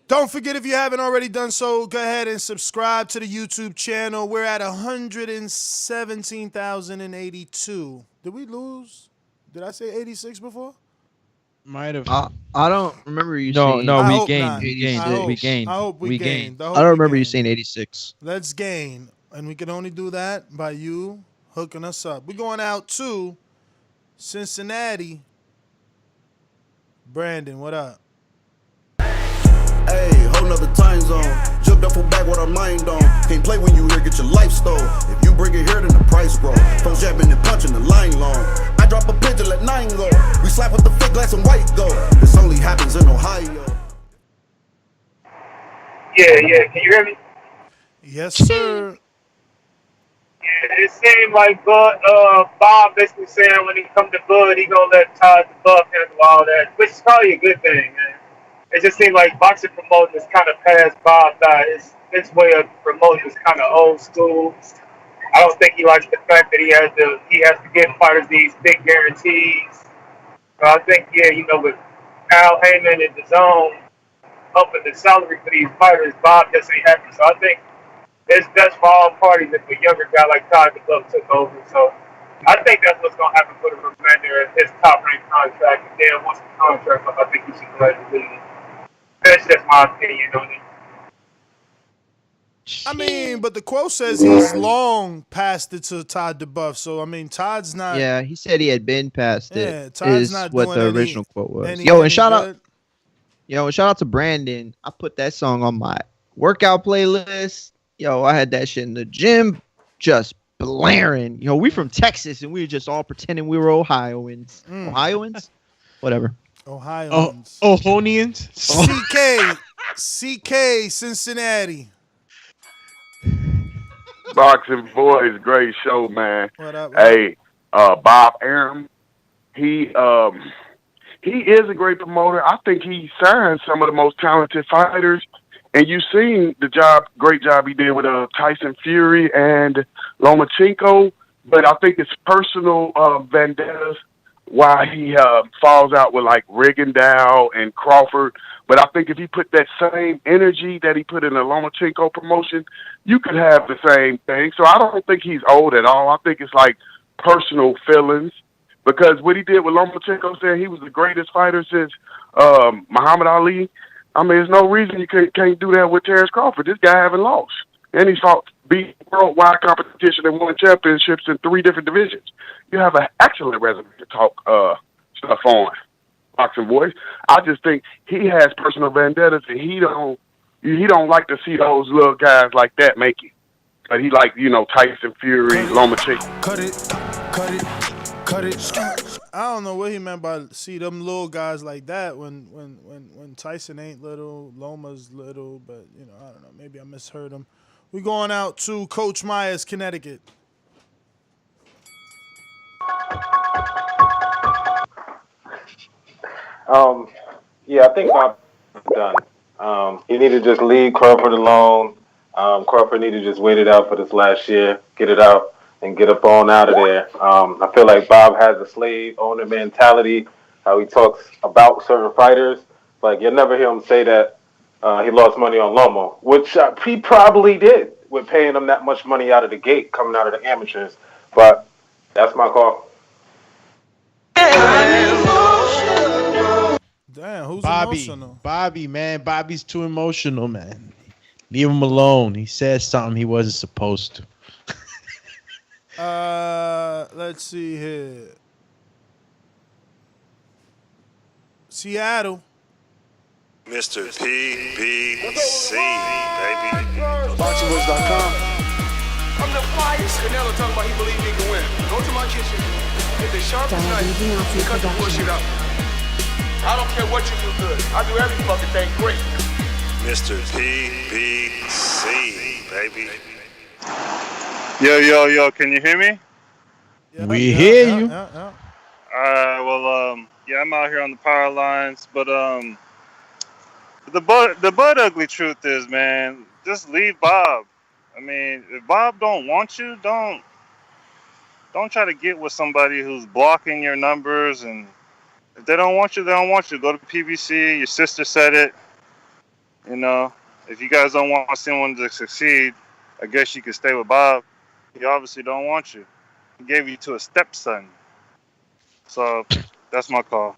[SPEAKER 8] Don't forget, if you haven't already done so, go ahead and subscribe to the YouTube channel. We're at 117,082. Did we lose? Did I say 86 before?
[SPEAKER 10] Might have.
[SPEAKER 9] I don't remember you saying.
[SPEAKER 11] No,
[SPEAKER 8] I
[SPEAKER 11] we
[SPEAKER 8] hope
[SPEAKER 11] gained.
[SPEAKER 8] not.
[SPEAKER 11] We gained. We gained.
[SPEAKER 8] I hope we gained.
[SPEAKER 9] I don't remember you saying 86.
[SPEAKER 8] Let's gain. And we can only do that by you hooking us up. We're going out to Cincinnati. Brandon, what up?
[SPEAKER 16] Hey, whole nother time zone. Jumped up for back with our mind on. Can't play when you here, get your life stole. If you bring it here, then the price grow. Phone jabbing and punching the line long. I drop a pigeon, let 9 go. We slap with the fake glass and white go. This only happens in Ohio.
[SPEAKER 17] Yeah, can you hear me?
[SPEAKER 8] Yes, sir.
[SPEAKER 17] Yeah, it seemed like Bob basically saying when he come to Bud, he gonna let Todd the Buff handle all that, which is probably a good thing, man. It just seemed like boxing promoting is kind of past Bob by. His way of promoting is kind of old school. I don't think he likes the fact that he has to give fighters these big guarantees. So I think, with Al Heyman and Dazn upping the salary for these fighters, Bob just ain't happy. So I think it's best for all parties if a younger guy like Todd the Buff took over. So I think that's what's going to happen for the remainder of his top-ranked contract. And then once the contract up, I think he should go ahead and leave. That's just my opinion on it.
[SPEAKER 8] I mean, but the quote says he's long passed it to Todd DeBuff. So I mean, Todd's not.
[SPEAKER 9] Yeah, he said he had been past it.
[SPEAKER 8] Yeah, Todd's
[SPEAKER 9] Is
[SPEAKER 8] not
[SPEAKER 9] what
[SPEAKER 8] doing
[SPEAKER 9] the
[SPEAKER 8] any-
[SPEAKER 9] original quote was.
[SPEAKER 8] any-
[SPEAKER 9] Yo, and
[SPEAKER 8] any
[SPEAKER 9] shout out,
[SPEAKER 8] good.
[SPEAKER 9] shout out to Brandon. I put that song on my workout playlist. Yo, I had that shit in the gym, just blaring. We from Texas, and we were just all pretending we were Ohioans. Ohioans, whatever.
[SPEAKER 8] Ohioans.
[SPEAKER 10] Ohonians.
[SPEAKER 8] CK, Cincinnati.
[SPEAKER 18] Boxing Boys, great show, man.
[SPEAKER 8] What up?
[SPEAKER 18] Hey, Bob Arum, he is a great promoter. I think he signed some of the most talented fighters, and you've seen the great job he did with Tyson Fury and Lomachenko. But I think it's personal vendettas why he falls out with like Rigondeaux and Crawford. But I think if he put that same energy that he put in the Lomachenko promotion, you could have the same thing. So I don't think he's old at all. I think it's like personal feelings. Because what he did with Lomachenko, saying he was the greatest fighter since Muhammad Ali, I mean, there's no reason you can't do that with Terence Crawford. This guy haven't lost. And he's beat worldwide competition and won championships in 3 different divisions. You have an excellent resume to talk stuff on, Boxing Voice. I just think he has personal vendettas, and he don't like to see those little guys like that make it. But he like, Tyson Fury, Lomachenko.
[SPEAKER 8] Cut it. I don't know what he meant by see them little guys like that when Tyson ain't little, Loma's little, but I don't know. Maybe I misheard him. We going out to Coach Myers, Connecticut.
[SPEAKER 19] Yeah, I think Bob's done. He need to just leave Crawford alone. Crawford need to just wait it out for this last year, get it out, and get up on out of there. I feel like Bob has a slave owner mentality, how he talks about certain fighters. Like, you'll never hear him say that he lost money on Lomo, which he probably did with paying him that much money out of the gate, coming out of the amateurs. But that's my call.
[SPEAKER 8] Damn, who's emotional?
[SPEAKER 10] Bobby, man. Bobby's too emotional, man. Leave him alone. He said something he wasn't supposed to.
[SPEAKER 8] Let's see here. Seattle.
[SPEAKER 20] Mr. PBC, baby.
[SPEAKER 5] BoxingVoice.com.
[SPEAKER 6] I'm the flyest. Canelo talking about he believe he can win. Go to my kitchen. Get the sharpest knife and cut the bullshit out. I don't care what you do good. I do every fucking thing great.
[SPEAKER 20] Mr. PBC, baby. Yo, can you hear me?
[SPEAKER 10] We hear you.
[SPEAKER 20] Alright, well, yeah, I'm out here on the power lines, but the butt ugly truth is, man, just leave Bob. I mean, if Bob don't want you, don't try to get with somebody who's blocking your numbers, and if they don't want you, they don't want you. Go to PBC. Your sister said it. If you guys don't want someone to succeed, I guess you could stay with Bob. He obviously don't want you. He gave you to a stepson. So that's my call.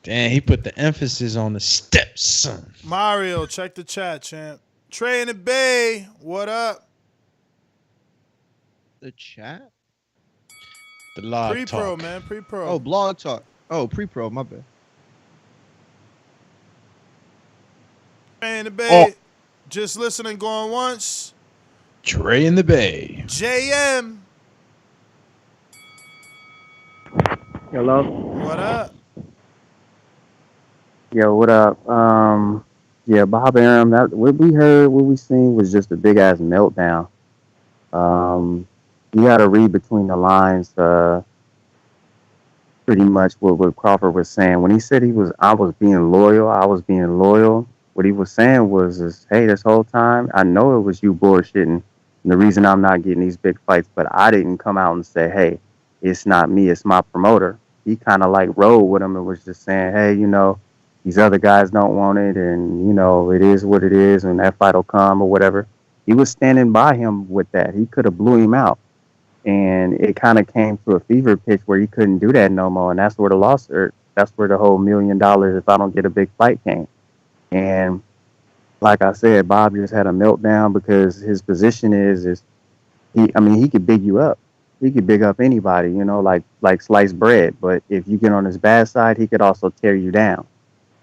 [SPEAKER 10] Damn, he put the emphasis on the stepson.
[SPEAKER 8] Mario, check the chat, champ. Trey in the Bay, what up?
[SPEAKER 9] The chat?
[SPEAKER 10] The log
[SPEAKER 8] Pre-pro,
[SPEAKER 10] talk.
[SPEAKER 8] man, pre-pro.
[SPEAKER 9] Oh, blog talk. Oh, pre-pro, my bad.
[SPEAKER 8] Trey in the Bay, just listening, going once.
[SPEAKER 10] Trey in the Bay.
[SPEAKER 8] JM,
[SPEAKER 21] Hello.
[SPEAKER 8] what up?
[SPEAKER 21] Yo, what up? Yeah, Bob Arum. That what we heard, what we seen was just a big ass meltdown. You got to read between the lines. Pretty much what Crawford was saying when he said I was being loyal. I was being loyal. What he was saying was, hey, this whole time I know it was you bullshitting. And the reason I'm not getting these big fights, but I didn't come out and say, hey, it's not me, it's my promoter. He kind of like rolled with him and was just saying, hey, these other guys don't want it, and it is what it is, and that fight will come or whatever. He was standing by him with that. He could have blew him out, and it kind of came to a fever pitch where he couldn't do that no more, and that's where the loss, or that's where the whole $1 million if I don't get a big fight came. And like I said, Bob just had a meltdown because his position is he could big you up. He could big up anybody, like sliced bread. But if you get on his bad side, he could also tear you down.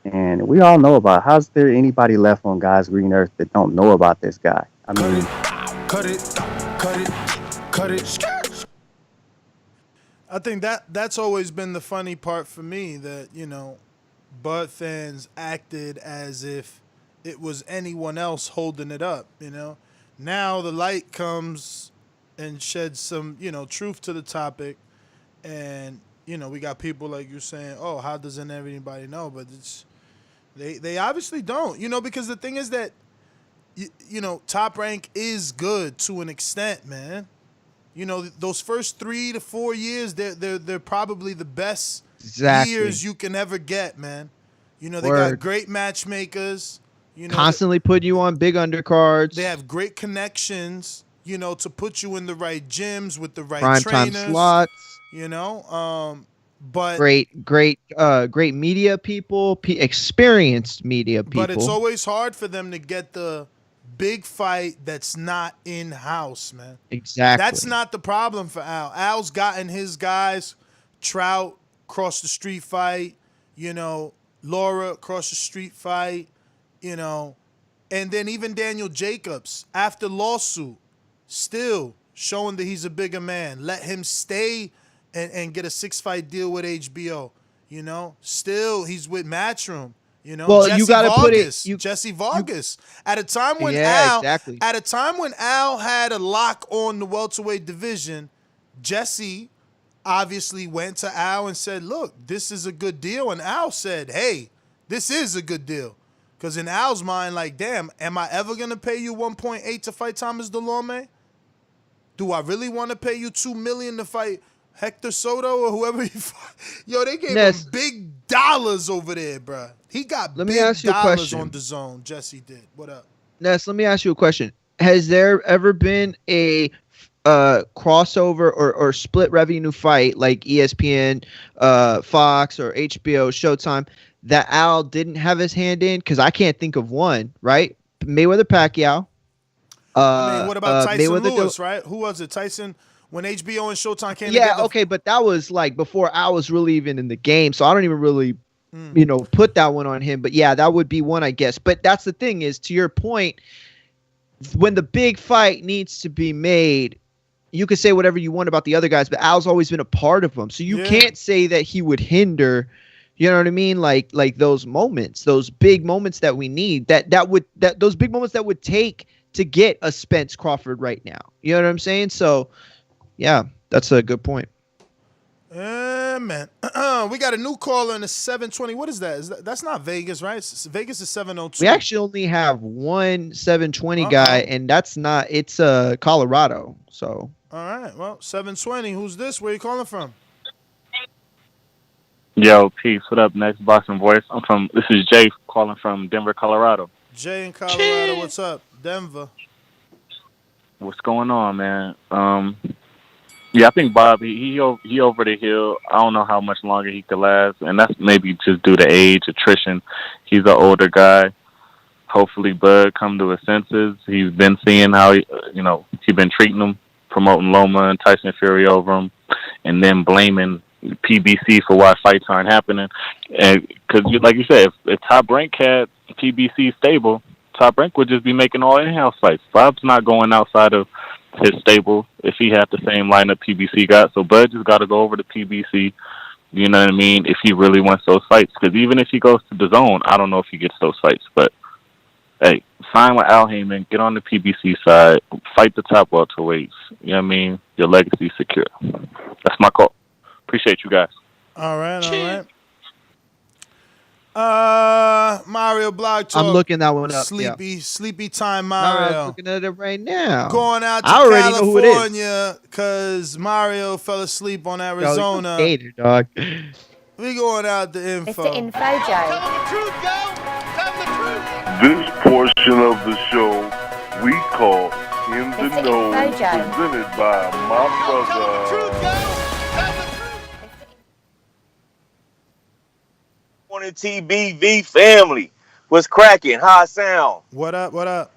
[SPEAKER 21] And we all know about how's there anybody left on God's green earth that don't know about this guy? I mean,
[SPEAKER 8] cut it. I think that's always been the funny part for me, that, Bud fans acted as if it was anyone else holding it up, Now the light comes and sheds some, truth to the topic, and, we got people like you saying, oh, how doesn't everybody know? But they obviously don't, because the thing is that, Top Rank is good to an extent, man. Those first 3 to 4 years, they're probably the best years you can ever get, man. They got great matchmakers.
[SPEAKER 9] Constantly put you on big undercards.
[SPEAKER 8] They have great connections, to put you in the right gyms with the right
[SPEAKER 9] prime
[SPEAKER 8] trainers.
[SPEAKER 9] time slots.
[SPEAKER 8] But
[SPEAKER 9] great media people, experienced media people.
[SPEAKER 8] But it's always hard for them to get the big fight that's not in-house, man.
[SPEAKER 9] Exactly.
[SPEAKER 8] That's not the problem for Al. Al's gotten his guys, Trout, cross the street fight, Laura, cross the street fight, and then even Daniel Jacobs, after lawsuit, still showing that he's a bigger man. Let him stay and get a 6-fight deal with HBO, Still, he's with Matchroom.
[SPEAKER 9] Well,
[SPEAKER 8] Jesse
[SPEAKER 9] you got to put it.
[SPEAKER 8] Jesse Vargas. At a time when Al had a lock on the welterweight division, Jesse obviously went to Al and said, "Look, this is a good deal." And Al said, "Hey, this is a good deal," because in Al's mind, like, damn, am I ever gonna pay you 1.8 to fight Thomas Delorme? Do I really want to pay you $2 million to fight Hector Soto or whoever you fight? Yo, they gave him big dollars over there, bruh. He got big dollars on Dazn. Jesse did. What up?
[SPEAKER 9] Ness, let me ask you a question. Has there ever been a crossover or split revenue fight like ESPN, Fox, or HBO, Showtime that Al didn't have his hand in? Because I can't think of one, right? Mayweather Pacquiao.
[SPEAKER 8] What about Tyson Lewis, right? Who was it? Tyson, when HBO and Showtime came together?
[SPEAKER 9] Yeah, okay, but that was like before Al was really even in the game, so I don't even really put that one on him. But yeah, that would be one, I guess. But that's the thing is, to your point, when the big fight needs to be made, you could say whatever you want about the other guys, but Al's always been a part of them. So you can't say that he would hinder, you know what I mean? Like those moments, those big moments that we need, those big moments that would take to get a Spence Crawford right now. You know what I'm saying? So yeah, that's a good point.
[SPEAKER 8] Man, we got a new caller in the 720. What is that? That's not Vegas, right? Vegas is 702.
[SPEAKER 9] We actually only have one 720 guy, and it's Colorado. So
[SPEAKER 8] all right, well, 720. Who's this? Where you calling from?
[SPEAKER 1] Yo, peace. What up? Next Boxing Voice. This is Jay calling from Denver, Colorado.
[SPEAKER 8] Jay in Colorado. What's up? Denver.
[SPEAKER 1] What's going on, man? Yeah, I think Bob, he over the hill. I don't know how much longer he could last, and that's maybe just due to age, attrition. He's an older guy. Hopefully, Bud come to his senses. He's been seeing how he's been treating him, promoting Loma and Tyson Fury over him, and then blaming PBC for why fights aren't happening. And because, like you said, if Top Rank had PBC stable, Top Rank would just be making all in-house fights. Bob's not going outside of his stable if he had the same lineup PBC got. So Bud just got to go over to PBC, you know what I mean, if he really wants those fights. Because even if he goes to the zone, I don't know if he gets those fights. But, hey, sign with Al Heyman, get on the PBC side, fight the top welterweights. You know what I mean? Your legacy's secure. That's my call. Appreciate you guys.
[SPEAKER 8] All right. Mario Blog Talk.
[SPEAKER 9] I'm looking that one up.
[SPEAKER 8] Sleepy time, Mario.
[SPEAKER 9] I'm looking at it right now.
[SPEAKER 8] Going out to California because Mario fell asleep on Arizona.
[SPEAKER 9] Hater, dog.
[SPEAKER 8] We going out the info.
[SPEAKER 22] It's the info, Joe.
[SPEAKER 3] Tell the truth, Joe. Tell the truth. This portion of the show we call In the Know, presented by my brother. Tell the truth, Joe.
[SPEAKER 23] Morning TBV family.
[SPEAKER 2] What's cracking? How I sound?
[SPEAKER 8] What up? What up?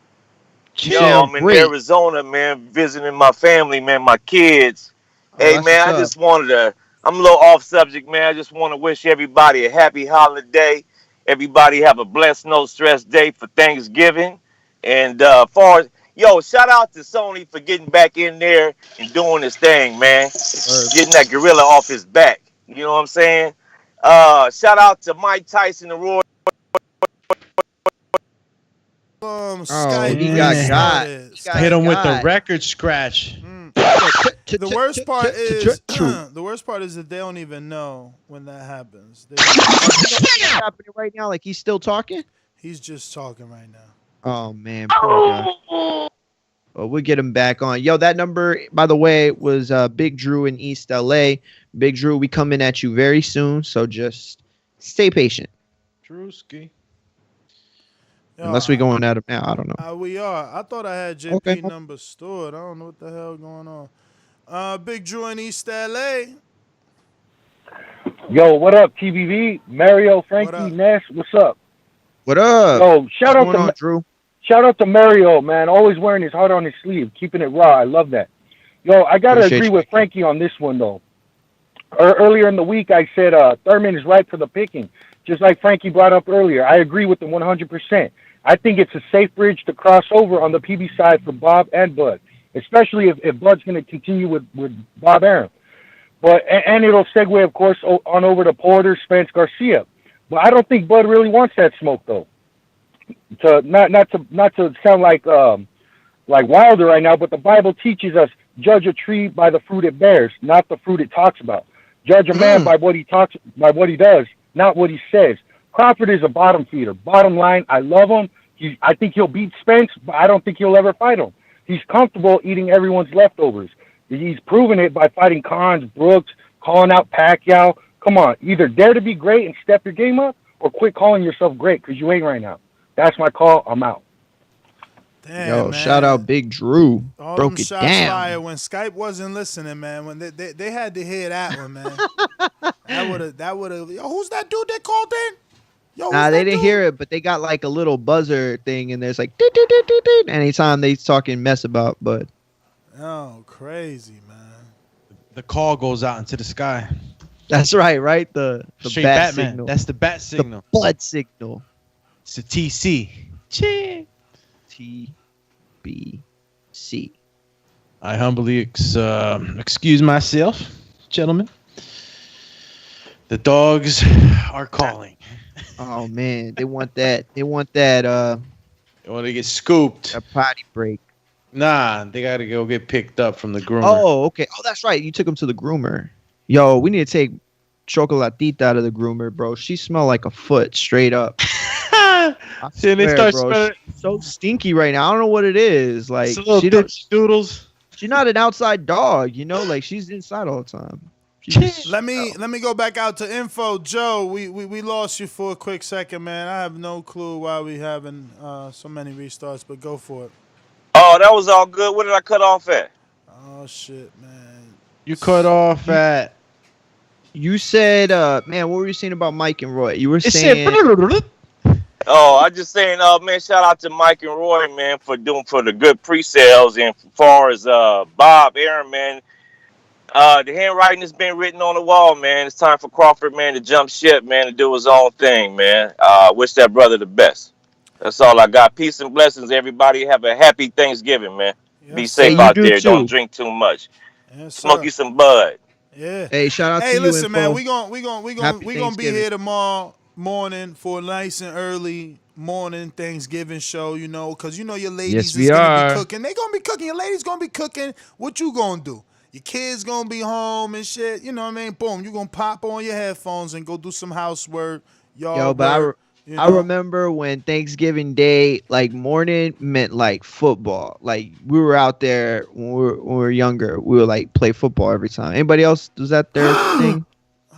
[SPEAKER 2] Yo, I'm in Arizona, man, visiting my family, man, my kids. Hey, man, I just wanted to, I'm a little off subject, man. I just want to wish everybody a happy holiday. Everybody have a blessed, no stress day for Thanksgiving. And far as, yo, shout out to Sony for getting back in there and doing his thing, man. Getting that gorilla off his back. You know what I'm saying? Shout out to Mike Tyson and Roy.
[SPEAKER 8] Skype
[SPEAKER 10] he got hit him with the record scratch.
[SPEAKER 8] The worst part is the worst part is that they don't even know when that happens.
[SPEAKER 9] Happening right now, like he's still talking.
[SPEAKER 8] He's just talking right now.
[SPEAKER 9] Oh man, poor guy. Well, we'll get him back on. Yo, that number, by the way, was Big Drew in East LA. Big Drew, we coming at you very soon, so just stay patient.
[SPEAKER 10] Drewski.
[SPEAKER 9] Unless we're going at him now, I don't know.
[SPEAKER 8] We are. I thought I had JP number stored. I don't know what the hell going on. Big Drew in East LA.
[SPEAKER 22] Yo, what up, TBV? Mario, Frankie, Ness, what's up?
[SPEAKER 9] What up?
[SPEAKER 22] Yo, shout out to
[SPEAKER 9] Drew.
[SPEAKER 22] Shout out to Mario, man. Always wearing his heart on his sleeve, keeping it raw. I love that. Yo, I gotta agree with Frankie on this one though. Earlier in the week, I said Thurman is ripe for the picking, just like Frankie brought up earlier. I agree with him 100%. I think it's a safe bridge to cross over on the PB side for Bob and Bud, especially if Bud's going to continue with Bob Arum. But and it'll segue, of course, on over to Porter, Spence, Garcia. But I don't think Bud really wants that smoke, though. Not to sound like Wilder right now, but the Bible teaches us judge a tree by the fruit it bears, not the fruit it talks about. Judge a man by what he does, not what he says. Crawford is a bottom feeder. Bottom line, I love him. I think he'll beat Spence, but I don't think he'll ever fight him. He's comfortable eating everyone's leftovers. He's proven it by fighting Collins, Brooks, calling out Pacquiao. Come on, either dare to be great and step your game up, or quit calling yourself great, because you ain't right now. That's my call. I'm out.
[SPEAKER 8] Damn,
[SPEAKER 9] yo,
[SPEAKER 8] man.
[SPEAKER 9] Shout out Big Drew.
[SPEAKER 8] All
[SPEAKER 9] Broke
[SPEAKER 8] them
[SPEAKER 9] it
[SPEAKER 8] shots
[SPEAKER 9] down.
[SPEAKER 8] fired when Skype wasn't listening, man. When they had to hear that one, man. that would have. Yo, who's that dude that called in? Yo,
[SPEAKER 9] Nah, they didn't hear it, but they got like a little buzzer thing, and there's like doot, doot, doot, doot, doot, anytime they talking mess about Bud.
[SPEAKER 8] Oh, crazy, man.
[SPEAKER 10] The call goes out into the sky.
[SPEAKER 9] That's right? The
[SPEAKER 10] Straight
[SPEAKER 9] bat
[SPEAKER 10] Batman.
[SPEAKER 9] signal.
[SPEAKER 10] That's the bat signal.
[SPEAKER 9] The Bud signal.
[SPEAKER 10] It's a TC. Chee.
[SPEAKER 9] TBC.
[SPEAKER 10] I humbly excuse myself, gentlemen. The dogs are calling.
[SPEAKER 9] Oh man, they want that. They want that.
[SPEAKER 10] They want to get scooped.
[SPEAKER 9] A potty break.
[SPEAKER 10] Nah, they gotta go get picked up from the groomer.
[SPEAKER 9] Oh, okay. Oh, that's right. You took him to the groomer. Yo, we need to take Chocolatita out of the groomer, bro. She smell like a foot straight up.
[SPEAKER 10] See, they start smelling.
[SPEAKER 9] She's so stinky right now. I don't know what it is. Like
[SPEAKER 10] she doodles.
[SPEAKER 9] She's not an outside dog, you know. Like she's inside all the time.
[SPEAKER 8] Let me go back out to info, Joe. We lost you for a quick second, man. I have no clue why we having so many restarts, but go for it.
[SPEAKER 2] Oh, that was all good. What did I cut off at?
[SPEAKER 8] Oh shit, man.
[SPEAKER 10] You cut off at.
[SPEAKER 9] You said, man, what were you saying about Mike and Roy? You were saying.
[SPEAKER 2] Oh, I just saying, man, shout out to Mike and Roy, man, for the good pre-sales. And as far as Bob Arum, man, the handwriting has been written on the wall, man. It's time for Crawford, man, to jump ship, man, to do his own thing, man. Wish that brother the best. That's all I got. Peace and blessings, everybody. Have a happy Thanksgiving, man.
[SPEAKER 8] Yes,
[SPEAKER 2] be safe out there. Don't drink too much.
[SPEAKER 8] Yes,
[SPEAKER 2] Smoke you some bud.
[SPEAKER 8] Yeah.
[SPEAKER 9] Hey, shout out to you.
[SPEAKER 8] Hey, listen,
[SPEAKER 9] Info.
[SPEAKER 8] man. We gonna be here tomorrow
[SPEAKER 9] morning
[SPEAKER 8] for a nice and early morning Thanksgiving show, you know, because you know your ladies
[SPEAKER 11] Yes,
[SPEAKER 8] is
[SPEAKER 11] we
[SPEAKER 8] gonna
[SPEAKER 11] are.
[SPEAKER 8] be cooking. They gonna be cooking. Your ladies gonna be cooking. What you gonna do? Your kids gonna be home and shit. You know what I mean? Boom. You gonna pop on your headphones and go do some housework.
[SPEAKER 9] Yo, but I remember when Thanksgiving Day, like morning meant like football. Like we were out there when we were younger. We would like play football every time. Anybody else, was that their thing?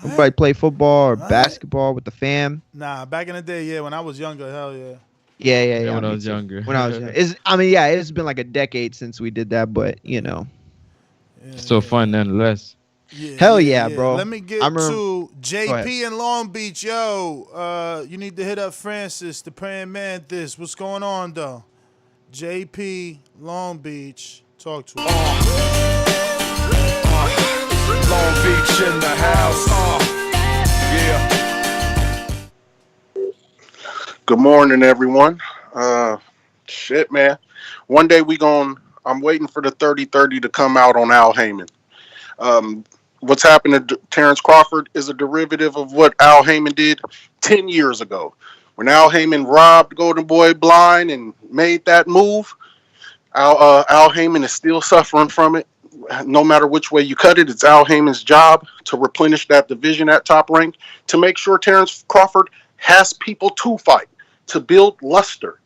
[SPEAKER 9] Everybody play football or basketball with the fam?
[SPEAKER 8] Nah, back in the day, yeah. When I was younger, hell yeah.
[SPEAKER 9] Yeah.
[SPEAKER 11] When I was younger.
[SPEAKER 9] When I was younger. It's been like a decade since we did that, but you know.
[SPEAKER 11] Still fun nonetheless.
[SPEAKER 9] Hell yeah, bro.
[SPEAKER 8] Let me get to JP in Long Beach. Yo, you need to hit up Francis, the praying mantis. What's going on, though? JP, Long Beach. Talk to him.
[SPEAKER 3] Long Beach in the house. Yeah.
[SPEAKER 4] Good morning, everyone. Shit, man. One day I'm waiting for the 30-30 to come out on Al Heyman. What's happened to Terence Crawford is a derivative of what Al Heyman did 10 years ago. When Al Heyman robbed Golden Boy blind and made that move, Al Heyman is still suffering from it. No matter which way you cut it, it's Al Heyman's job to replenish that division at Top Rank, to make sure Terence Crawford has people to fight, to build luster.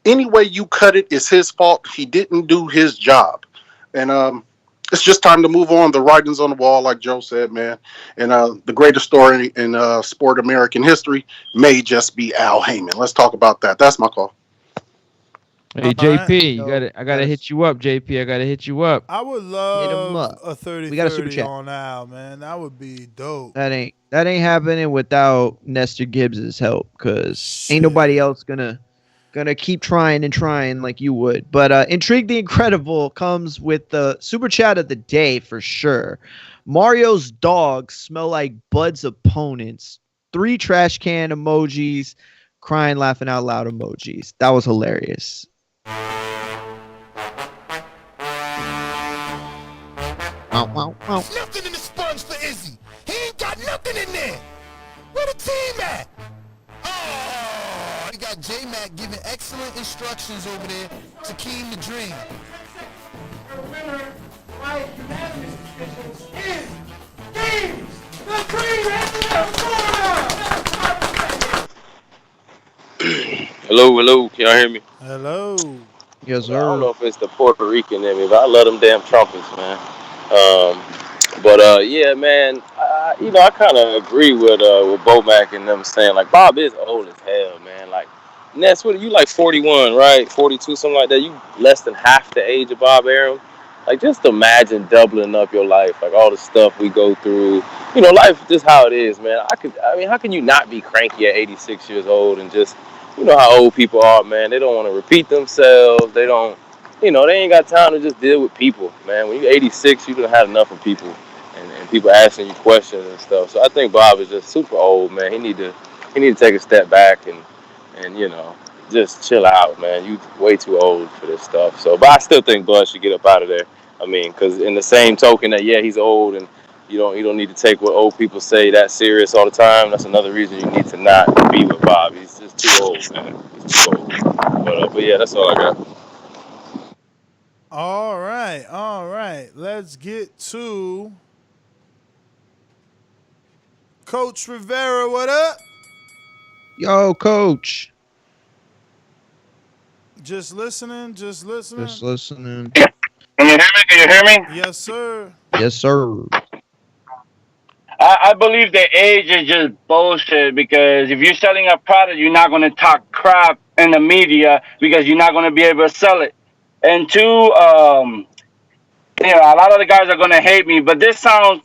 [SPEAKER 4] Any way you cut it is his fault. He didn't do his job. And it's just time to move on. The writing's on the wall, like Joe said, man. And the greatest story in sport American history may just be Al Heyman. Let's talk about that. That's my call.
[SPEAKER 11] Hey JP, I gotta hit you up, JP. I gotta hit you up.
[SPEAKER 8] I would love a 30-30 on Al, man. That would be dope.
[SPEAKER 9] That ain't happening without Nestor Gibbs's help, because ain't nobody else gonna keep trying and trying like you would. But Intrigue the Incredible comes with the super chat of the day for sure. Mario's dogs smell like Bud's opponents. 3 trash can emojis, crying, laughing out loud emojis. That was hilarious.
[SPEAKER 7] Nothing in the sponge for Izzy. He ain't got nothing in there. Where the team at? Oh, he got J-Mac giving excellent instructions over there to Keem the Dream. The winner by unanimous decisions is Keem the Dream.
[SPEAKER 2] Hello, can y'all hear me?
[SPEAKER 8] Hello.
[SPEAKER 9] Yes, sir.
[SPEAKER 2] I don't know if it's the Puerto Rican in me, but I love them damn trumpets, man. Yeah, man. I kind of agree with Bomac and them saying, like, Bob is old as hell, man. Like, Ness, what are you, like 41, right? 42, something like that. You less than half the age of Bob Arum. Like, just imagine doubling up your life, like all the stuff we go through. Life is just how it is, man. How can you not be cranky at 86 years old and just, how old people are, man. They don't want to repeat themselves. They don't, they ain't got time to just deal with people, man. When you're 86, you don't have enough of people and people asking you questions and stuff. So I think Bob is just super old, man. He need to take a step back and just chill out, man. You way too old for this stuff. So, but I still think Bud should get up out of there. I mean, because in the same token that, yeah, he's old and you don't need to take what old people say that serious all the time. That's another reason you need to not be with Bob. He's just too old, man. He's too old. But yeah, that's all I got.
[SPEAKER 8] All right. Let's get to Coach Rivera. What up?
[SPEAKER 9] Yo, Coach.
[SPEAKER 8] Just listening.
[SPEAKER 9] Can
[SPEAKER 23] you hear me?
[SPEAKER 8] Yes, sir.
[SPEAKER 9] Yes, sir.
[SPEAKER 23] I believe the age is just bullshit, because if you're selling a product, you're not going to talk crap in the media because you're not going to be able to sell it. And two, a lot of the guys are going to hate me, but this sounds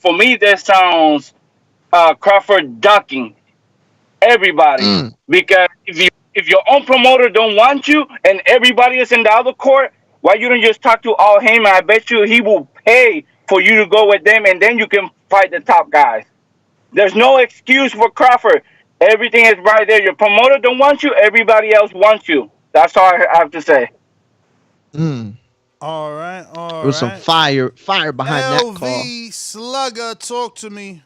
[SPEAKER 23] Crawford ducking everybody. Because if your own promoter don't want you and everybody is in the other court, why you don't just talk to Al Heyman? I bet you he will pay for you to go with them, and then you can fight the top guys. There's no excuse for Crawford. Everything is right there. Your promoter don't want you. Everybody else wants you. That's all I have to say.
[SPEAKER 8] All right.
[SPEAKER 9] There was some fire behind that call.
[SPEAKER 8] LV Slugger, talk to me.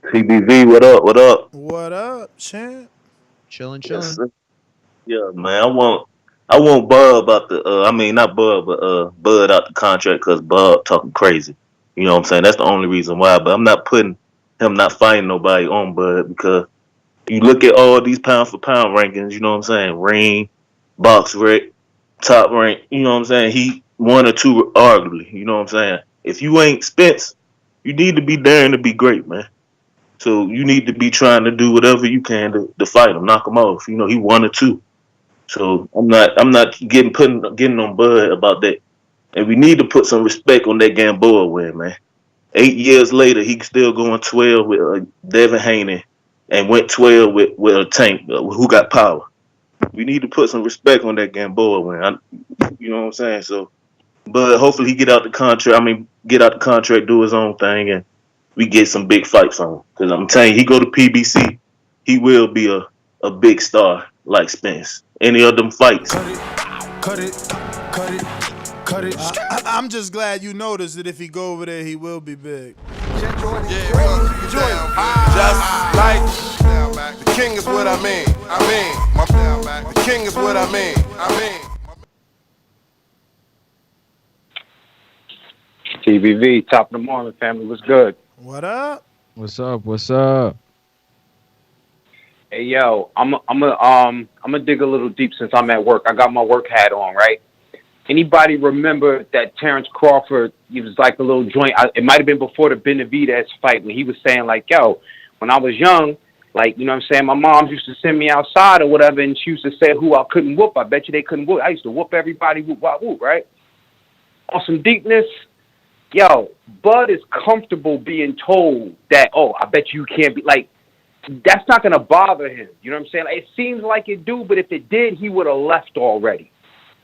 [SPEAKER 24] TBV, what up?
[SPEAKER 8] What up, champ?
[SPEAKER 9] Chilling.
[SPEAKER 24] Yes, yeah, man. I want Bud about the. Not Bud, but Bud out the contract because Bud talking crazy. You know what I'm saying? That's the only reason why. But I'm not putting him not fighting nobody on Bud, because you look at all these pound for pound rankings. You know what I'm saying? Ring, box rec, top rank. You know what I'm saying? He 1 or 2 arguably. You know what I'm saying? If you ain't Spence, you need to be daring to be great, man. So you need to be trying to do whatever you can to fight him, knock him off. He 1 or 2. So I'm not getting on Bud about that. And we need to put some respect on that Gamboa win, man. 8 years later, he still going 12 with Devin Haney and went 12 with a Tank who got power. We need to put some respect on that Gamboa win. You know what I'm saying? So, but hopefully he get out the contract. Get out the contract, do his own thing, and we get some big fights on him. Because I'm telling you, he go to PBC, he will be a big star like Spence. Any of them fights.
[SPEAKER 8] Cut it. I'm just glad you noticed that if he go over there, he will be big.
[SPEAKER 3] Just like the king is what I mean. The king is what I mean.
[SPEAKER 12] TBV, top of the morning, family. What's good?
[SPEAKER 8] What up?
[SPEAKER 11] What's up?
[SPEAKER 12] Hey, yo, I'm gonna dig a little deep since I'm at work. I got my work hat on, right? Anybody remember that Terence Crawford? He was like a little joint. It might have been before the Benavidez fight when he was saying like, "Yo, when I was young, like, you know what I'm saying, my mom used to send me outside or whatever, and she used to say who I couldn't whoop. I bet you they couldn't whoop. I used to whoop everybody, whoop, whoop, whoop, right?" On some deepness, yo, Bud is comfortable being told that, "Oh, I bet you can't be," like, that's not gonna bother him. You know what I'm saying? Like, it seems like it do, but if it did, he would have left already.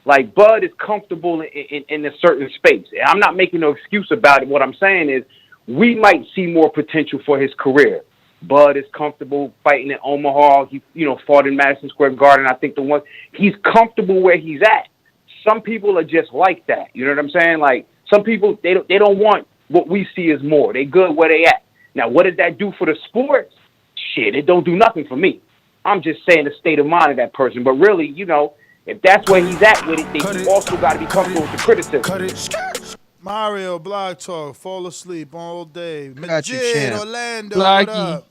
[SPEAKER 12] Like, Bud is comfortable in a certain space. And I'm not making no excuse about it. What I'm saying is we might see more potential for his career. Bud is comfortable fighting in Omaha. He, fought in Madison Square Garden. I think he's comfortable where he's at. Some people are just like that. You know what I'm saying? Like, some people, they don't want what we see as more. They good where they at. Now, what does that do for the sport? Shit, it don't do nothing for me. I'm just saying the state of mind of that person. But really, if that's where he's at with it, then you also got to be comfortable with the criticism.
[SPEAKER 8] Mario, Blog Talk, fall asleep all day.
[SPEAKER 9] Got you,
[SPEAKER 8] Majid,
[SPEAKER 9] champ.
[SPEAKER 8] Orlando,
[SPEAKER 11] Bloggy.
[SPEAKER 8] what up?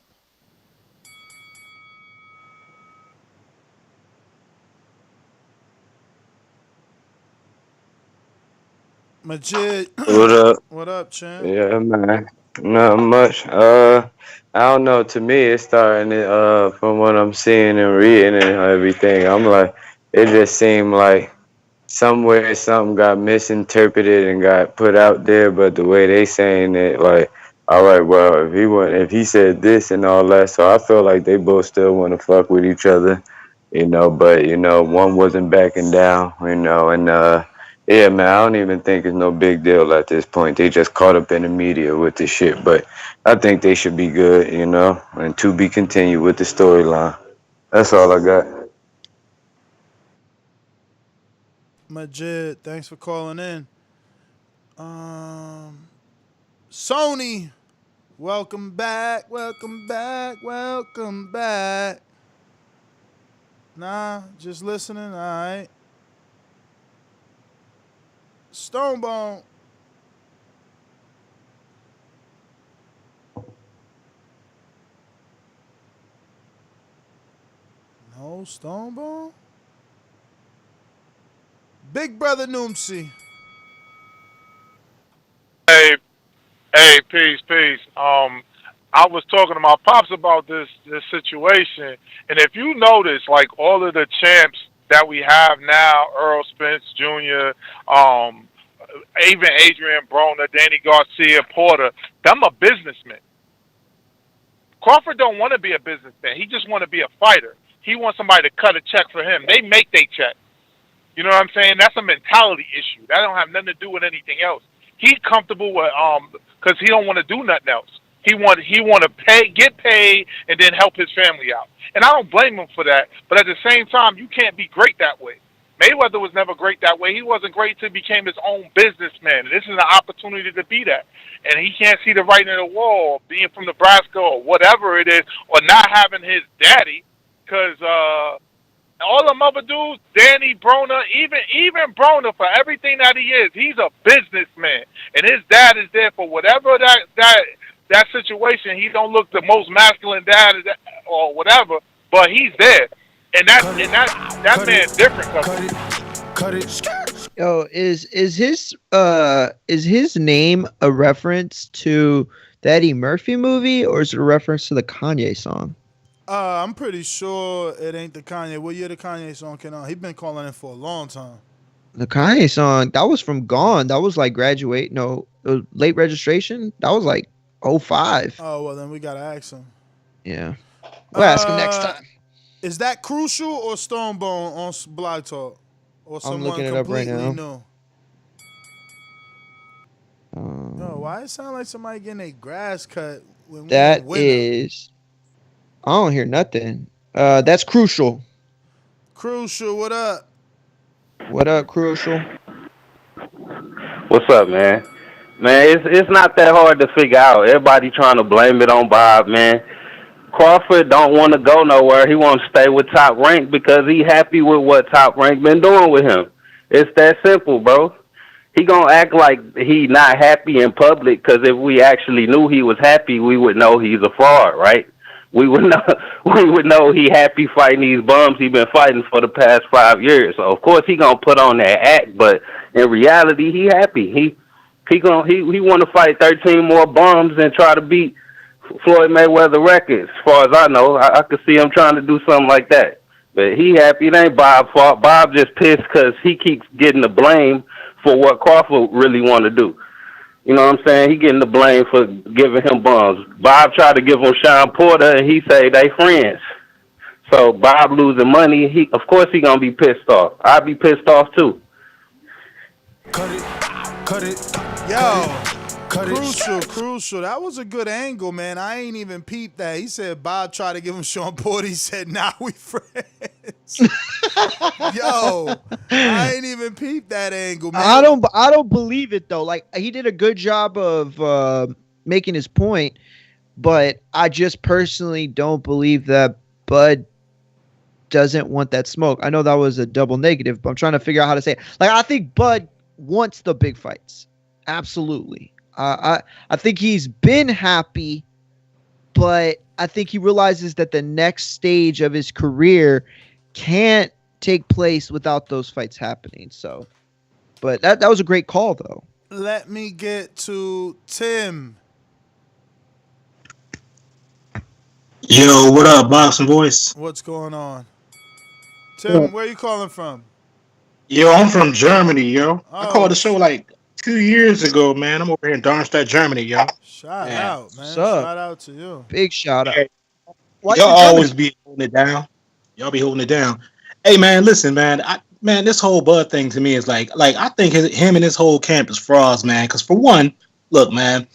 [SPEAKER 8] Majid.
[SPEAKER 13] What up?
[SPEAKER 8] What up, champ?
[SPEAKER 13] Yeah, man. Not much. I don't know. To me, it's starting to, from what I'm seeing and reading and everything, I'm like, it just seemed like somewhere something got misinterpreted and got put out there. But the way they saying it, like, all right, well, if he said this and all that, so I feel like they both still want to fuck with each other, But one wasn't backing down, and. Yeah, man, I don't even think it's no big deal at this point. They just caught up in the media with this shit. But I think they should be good, and to be continued with the storyline. That's all I got.
[SPEAKER 8] Majid, thanks for calling in. Sony, welcome back. Nah, just listening, all right. Stonebone. No Stonebone. Big Brother Noomsy.
[SPEAKER 14] Hey, peace. I was talking to my pops about this situation, and if you notice, like all of the champs that we have now, Earl Spence Jr., even Adrian Broner, Danny Garcia, Porter, them are businessmen. Crawford don't want to be a businessman. He just want to be a fighter. He wants somebody to cut a check for him. They make their check. You know what I'm saying? That's a mentality issue. That don't have nothing to do with anything else. He's comfortable with because he don't want to do nothing else. He want to get paid, and then help his family out. And I don't blame him for that. But at the same time, you can't be great that way. Mayweather was never great that way. He wasn't great until he became his own businessman. And this is an opportunity to be that. And he can't see the writing on the wall, being from Nebraska or whatever it is, or not having his daddy, because all them other dudes, Danny, Broner, even Broner, for everything that he is, he's a businessman. And his dad is there for whatever that situation. He don't look the most masculine dad or whatever, but he's there. And that man's different.
[SPEAKER 9] Cut it. Yo, is his name a reference to the Eddie Murphy movie, or is it a reference to the Kanye song?
[SPEAKER 8] I'm pretty sure it ain't the Kanye. What year the Kanye song came out? He been calling it for a long time.
[SPEAKER 9] The Kanye song, that was from Gone. That was like Graduate. No, Late Registration. That was like 05.
[SPEAKER 8] Oh, well, then we got to ask him.
[SPEAKER 9] Yeah. We'll ask him next time.
[SPEAKER 8] Is that Crucial or Stonebone on Blog Talk? Or someone
[SPEAKER 9] I'm looking it up right
[SPEAKER 8] completely
[SPEAKER 9] now.
[SPEAKER 8] new? No, why it sound like somebody getting a grass cut? When
[SPEAKER 9] That is... I don't hear nothing. That's Crucial.
[SPEAKER 8] Crucial, what up?
[SPEAKER 9] What up, Crucial?
[SPEAKER 15] What's up, man? Man, it's not that hard to figure out. Everybody trying to blame it on Bob, man. Crawford don't want to go nowhere. He wants to stay with Top Rank because he happy with what Top Rank been doing with him. It's that simple, bro. He gonna act like he not happy in public because if we actually knew he was happy, we would know he's a fraud, right? We would know he happy fighting these bums he been fighting for the past 5 years. So of course he gonna put on that act, but in reality he happy. He want to fight 13 more bums and try to beat Floyd Mayweather records. As far as I know, I could see him trying to do something like that. But he happy. It ain't Bob's fault. Bob just pissed because he keeps getting the blame for what Crawford really want to do. You know what I'm saying? He getting the blame for giving him bums. Bob tried to give him Sean Porter, and he say they friends. So Bob losing money. Of course he gonna be pissed off. I'd be pissed off too.
[SPEAKER 8] Cut it. Yo. Crucial. That was a good angle, man. I ain't even peeped that. He said Bob tried to give him Sean Porter. He said, "Nah, we friends." Yo, I ain't even peeped that angle, man.
[SPEAKER 9] I don't believe it though. Like he did a good job of making his point, but I just personally don't believe that Bud doesn't want that smoke. I know that was a double negative, but I'm trying to figure out how to say it. Like I think Bud wants the big fights. Absolutely. I think he's been happy, but I think he realizes that the next stage of his career can't take place without those fights happening. So, but that was a great call, though.
[SPEAKER 8] Let me get to Tim.
[SPEAKER 16] Yo, what up, Boxing Voice?
[SPEAKER 8] What's going on? Tim, where you calling from?
[SPEAKER 16] Yo, I'm from Germany, yo. I called the show like 2 years ago, man. I'm over here in Darmstadt, Germany, yo.
[SPEAKER 8] Shout out, man.
[SPEAKER 9] Shout
[SPEAKER 8] out to you.
[SPEAKER 9] Big shout out.
[SPEAKER 16] Y'all always be holding it down. Y'all be holding it down. Hey, man, listen, man. This whole Bud thing to me is like I think him and his whole camp is frauds, man. Because for one, look, man,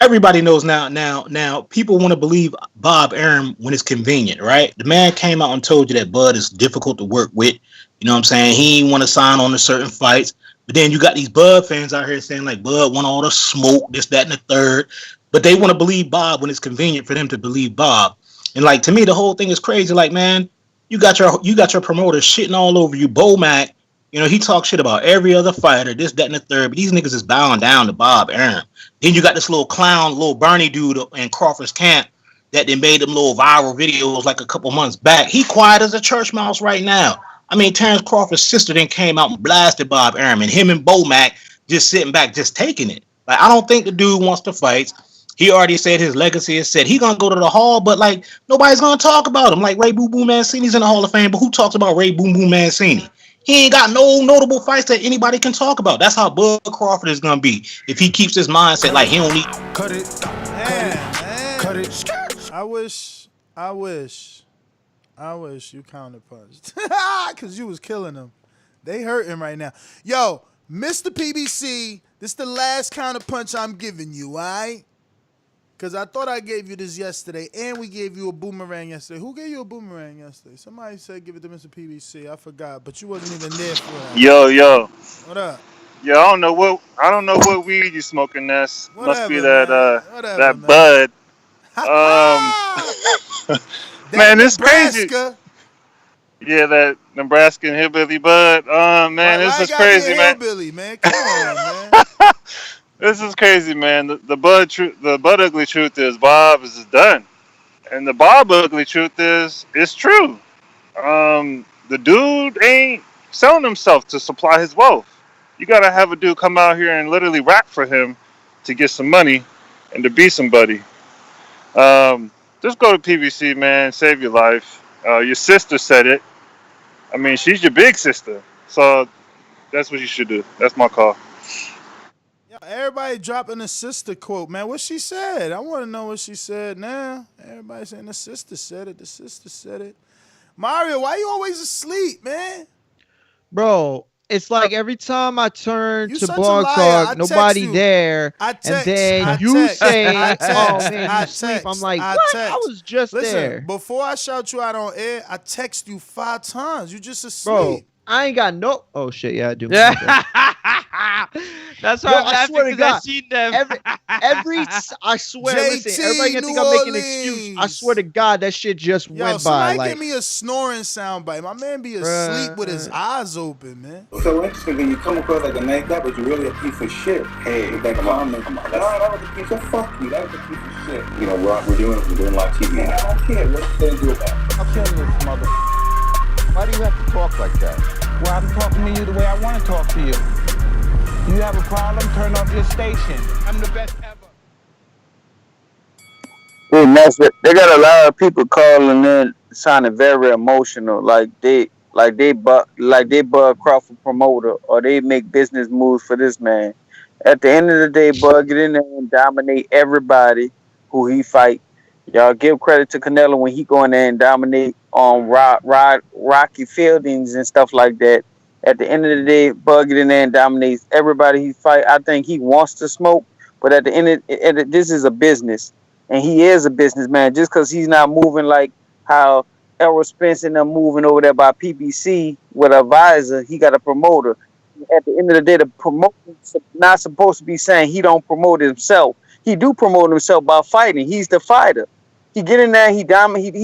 [SPEAKER 16] everybody knows now people want to believe Bob Arum when it's convenient, right? The man came out and told you that Bud is difficult to work with. You know what I'm saying? He ain't want to sign on to certain fights. But then you got these Bud fans out here saying like Bud want all the smoke, this, that, and the third. But they want to believe Bob when it's convenient for them to believe Bob. And like to me, the whole thing is crazy. Like, man, you got your promoter shitting all over you. Bo Mac, you know, he talks shit about every other fighter, this, that, and the third. But these niggas is bowing down to Bob Arum. Then you got this little clown, little Bernie dude in Crawford's camp that they made them little viral videos like a couple months back. He quiet as a church mouse right now. I mean, Terence Crawford's sister then came out and blasted Bob Arum, and him and Bo Mac just sitting back, just taking it. Like, I don't think the dude wants to fight. He already said his legacy is set. He gonna go to the hall, but like nobody's gonna talk about him. Like Ray Boom Boom Mancini's in the Hall of Fame, but who talks about Ray Boom Boom Mancini? He ain't got no notable fights that anybody can talk about. That's how Bud Crawford is gonna be if he keeps his mindset like he don't need.
[SPEAKER 8] Cut it, man. Cut it. I wish you counterpunched. Because you was killing them. They hurting right now. Yo, Mr. PBC, this is the last counterpunch I'm giving you, all right? Because I thought I gave you this yesterday, and we gave you a boomerang yesterday. Who gave you a boomerang yesterday? Somebody said give it to Mr. PBC. I forgot, but you wasn't even there for that.
[SPEAKER 20] Yo.
[SPEAKER 8] What up?
[SPEAKER 20] Yeah, I don't know what weed you smoking. Must be that
[SPEAKER 8] man.
[SPEAKER 20] Bud. Man, it's crazy. Yeah, that Nebraska hillbilly Bud. Man, this is crazy, man.
[SPEAKER 8] Hillbilly, man. Come on, man.
[SPEAKER 20] This is crazy, man. The Bud ugly truth is Bob is done, and the Bob ugly truth is it's true. The dude ain't selling himself to supply his wealth. You gotta have a dude come out here and literally rap for him to get some money and to be somebody. Just go to PBC, man. Save your life. Your sister said it. I mean, she's your big sister. So That's what you should do. That's my call.
[SPEAKER 8] Yo, everybody dropping the sister quote, man. What she said? I want to know what she said now. Everybody saying the sister said it. The sister said it. Mario, why you always asleep, man?
[SPEAKER 9] Bro, it's like every time I turn
[SPEAKER 8] You
[SPEAKER 9] to
[SPEAKER 8] such a
[SPEAKER 9] Blog
[SPEAKER 8] liar.
[SPEAKER 9] Talk,
[SPEAKER 8] I
[SPEAKER 9] nobody
[SPEAKER 8] text you.
[SPEAKER 9] there,
[SPEAKER 8] I
[SPEAKER 9] and
[SPEAKER 8] text.
[SPEAKER 9] then
[SPEAKER 8] I
[SPEAKER 9] you
[SPEAKER 8] text.
[SPEAKER 9] say,
[SPEAKER 8] I
[SPEAKER 9] "Oh
[SPEAKER 8] text.
[SPEAKER 9] man,
[SPEAKER 8] I
[SPEAKER 9] you sleep." I'm
[SPEAKER 8] text.
[SPEAKER 9] like,
[SPEAKER 8] I
[SPEAKER 9] "What?
[SPEAKER 8] text.
[SPEAKER 9] I was just
[SPEAKER 8] Listen,
[SPEAKER 9] there,
[SPEAKER 8] before I shout you out on air, I text you 5 times. You just
[SPEAKER 9] bro."
[SPEAKER 8] asleep.
[SPEAKER 9] I ain't got no. Oh shit, yeah, I do.
[SPEAKER 11] Yeah. That's why
[SPEAKER 9] Yo,
[SPEAKER 11] I'm
[SPEAKER 9] I
[SPEAKER 11] laughing
[SPEAKER 9] swear to
[SPEAKER 11] because I
[SPEAKER 9] God,
[SPEAKER 11] seen them.
[SPEAKER 9] I swear. Listen, everybody
[SPEAKER 8] JT,
[SPEAKER 9] gonna think
[SPEAKER 8] New
[SPEAKER 9] I'm making an excuse. I swear to God, that shit just
[SPEAKER 8] Yo,
[SPEAKER 9] went by.
[SPEAKER 8] somebody
[SPEAKER 9] Like,
[SPEAKER 8] give me a snoring soundbite. My man be asleep with his eyes open, man.
[SPEAKER 6] So interesting when you come across like a nice guy, but you're really a piece of shit. Hey, with that comment. Come on. No, that was a piece of fuck you. That was a piece of shit. You know, we're doing live TV. Man, I don't care. What you gonna do about it?
[SPEAKER 5] I'll tell you this, mother. Why do you have to talk like that? Well, I'm talking to you the way I want to talk to you. You have a problem? Turn off your station. I'm the best ever.
[SPEAKER 13] They got a lot of people calling in, sounding very emotional, like they Bud Crawford promoter, or they make business moves for this man. At the end of the day, Bud get in there and dominate everybody who he fight. Y'all give credit to Canelo when he go in there and dominate on Rocky Fieldings and stuff like that. At the end of the day, Bud get in there and dominates everybody he fight. I think he wants to smoke, but at the end of this is a business. And he is a businessman. Just because he's not moving like how Errol Spence and them moving over there by PBC with a visor, he got a promoter. At the end of the day, the promoter's not supposed to be saying he don't promote himself. He do promote himself by fighting. He's the fighter. He get in there, he